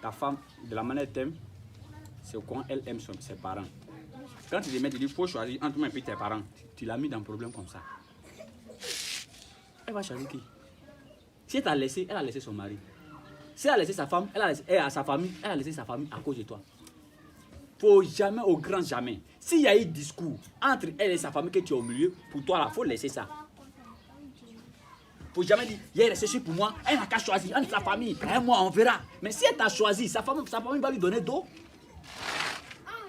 Ta femme, de la manière qu'elle t'aime, c'est comment elle aime ses parents. Quand tu te mets, il faut choisir entre moi et tes parents. Tu l'as mis dans un problème comme ça. Elle va choisir qui? Si elle t'a laissé, elle a laissé son mari. Si elle a laissé sa femme, elle a sa famille à cause de toi. Faut jamais, au grand jamais. S'il y a eu discours entre elle et sa famille que tu es au milieu, pour toi, il faut laisser ça. Faut jamais dire, il est resté pour moi, elle n'a qu'à choisir entre sa famille. Et moi, on verra. Mais si elle t'a choisi, sa famille va lui donner d'eau.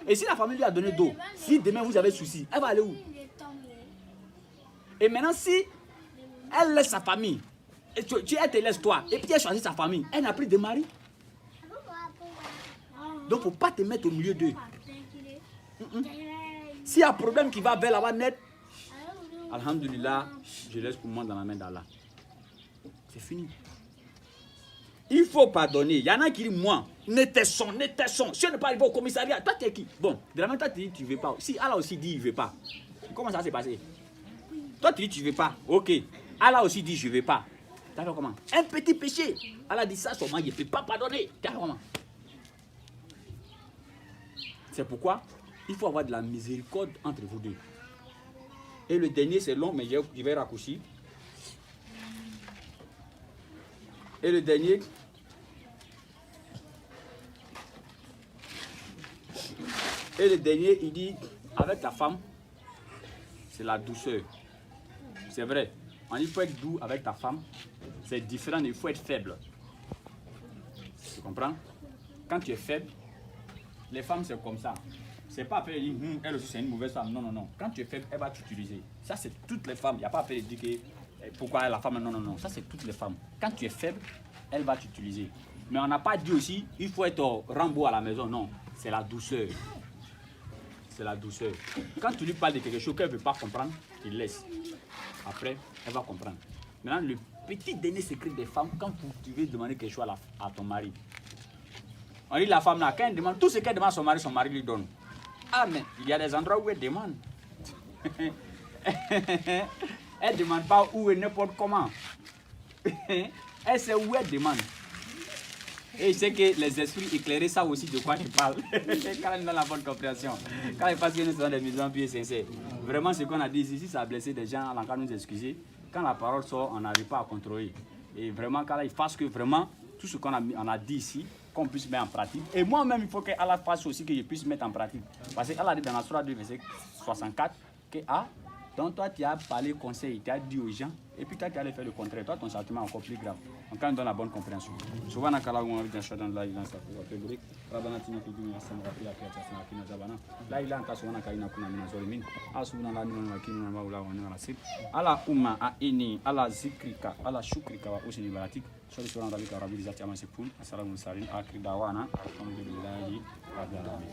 Et si la famille lui a donné d'eau, si demain vous avez souci, elle va aller où? Et maintenant, si elle laisse sa famille, et elle te laisse toi, et puis elle choisit sa famille, elle n'a plus de mari. Donc, il ne faut pas te mettre au milieu d'eux. S'il y a un problème qui va vers là-bas net, alhamdulillah, je laisse pour moi dans la main d'Allah. C'est fini. Il faut pardonner. Il y en a qui disent, moi, n'était son. Si on n'est pas arrivé au commissariat, toi, tu es qui? Bon, de la même temps, tu dis, tu ne veux pas. Si Allah aussi dit, il ne veut pas. Comment ça s'est passé? Toi, tu dis, tu ne veux pas. Ok. Allah aussi dit, je ne veux pas. Tu as fait comment? Un petit péché. Allah dit ça, seulement, il ne peut pas pardonner. Tu as fait comment? C'est pourquoi il faut avoir de la miséricorde entre vous deux. Et le dernier, c'est long, mais je vais raccourcir. Et le dernier, il dit, avec ta femme, c'est la douceur. C'est vrai. On dit qu'il faut être doux avec ta femme. C'est différent, il faut être faible. Tu comprends? Quand tu es faible, les femmes, c'est comme ça. C'est pas après dire, elle aussi, c'est une mauvaise femme. Non, non, non. Quand tu es faible, elle va t'utiliser. Ça, c'est toutes les femmes. Il n'y a pas après dire que pourquoi la femme. Non, non, non. Ça, c'est toutes les femmes. Quand tu es faible, elle va t'utiliser. Mais on n'a pas dit aussi, il faut être Rambo à la maison. Non, c'est la douceur. C'est la douceur. Quand tu lui parles de quelque chose qu'elle ne veut pas comprendre, tu laisses. Après, elle va comprendre. Maintenant, le petit dernier secret des femmes, quand tu veux demander quelque chose à ton mari. On dit la femme là, quand elle demande, tout ce qu'elle demande à son mari lui donne. Ah, mais il y a des endroits où elle demande. Elle ne demande pas où et n'importe comment. Elle sait où elle demande. Et je sais que les esprits éclairés savent aussi de quoi je parle. Quand ils ont la bonne compréhension. Quand ils pensent que nous sommes des maisons pieds sincères. Vraiment, ce qu'on a dit ici, ça a blessé des gens, on va nous excuser. Quand la parole sort, on n'arrive pas à contrôler. Et vraiment, quand il fasse que vraiment, tout ce qu'on a dit ici, qu'on puisse mettre en pratique. Et moi-même, il faut que Allah fasse aussi que je puisse mettre en pratique. Parce que Allah dit dans la Sourate 2, verset 64, que donc toi, tu as parlé conseil, tu as dit aux gens, et puis toi, tu allais faire le contraire. Toi, ton sentiment est encore plus grave. Donc, quand on donne la bonne compréhension. Souvent, on a quand on a dit dans la il a sa pour Rabana tina fi dunya sama wa fil akhirati hasana qina azabana la ilaha illa anta kaina kuna min zalimin asbuna la ni'mal wakeel wa la wa ni'mal nasir ala umma aini ala zikrika ala shukrika wa usni baratik Sur le soir, on a vu que Rabbi Zati Amasepoun, Assalamu Salim, Akri Dawana, Alhamdulillahi, Rabbi Alamin.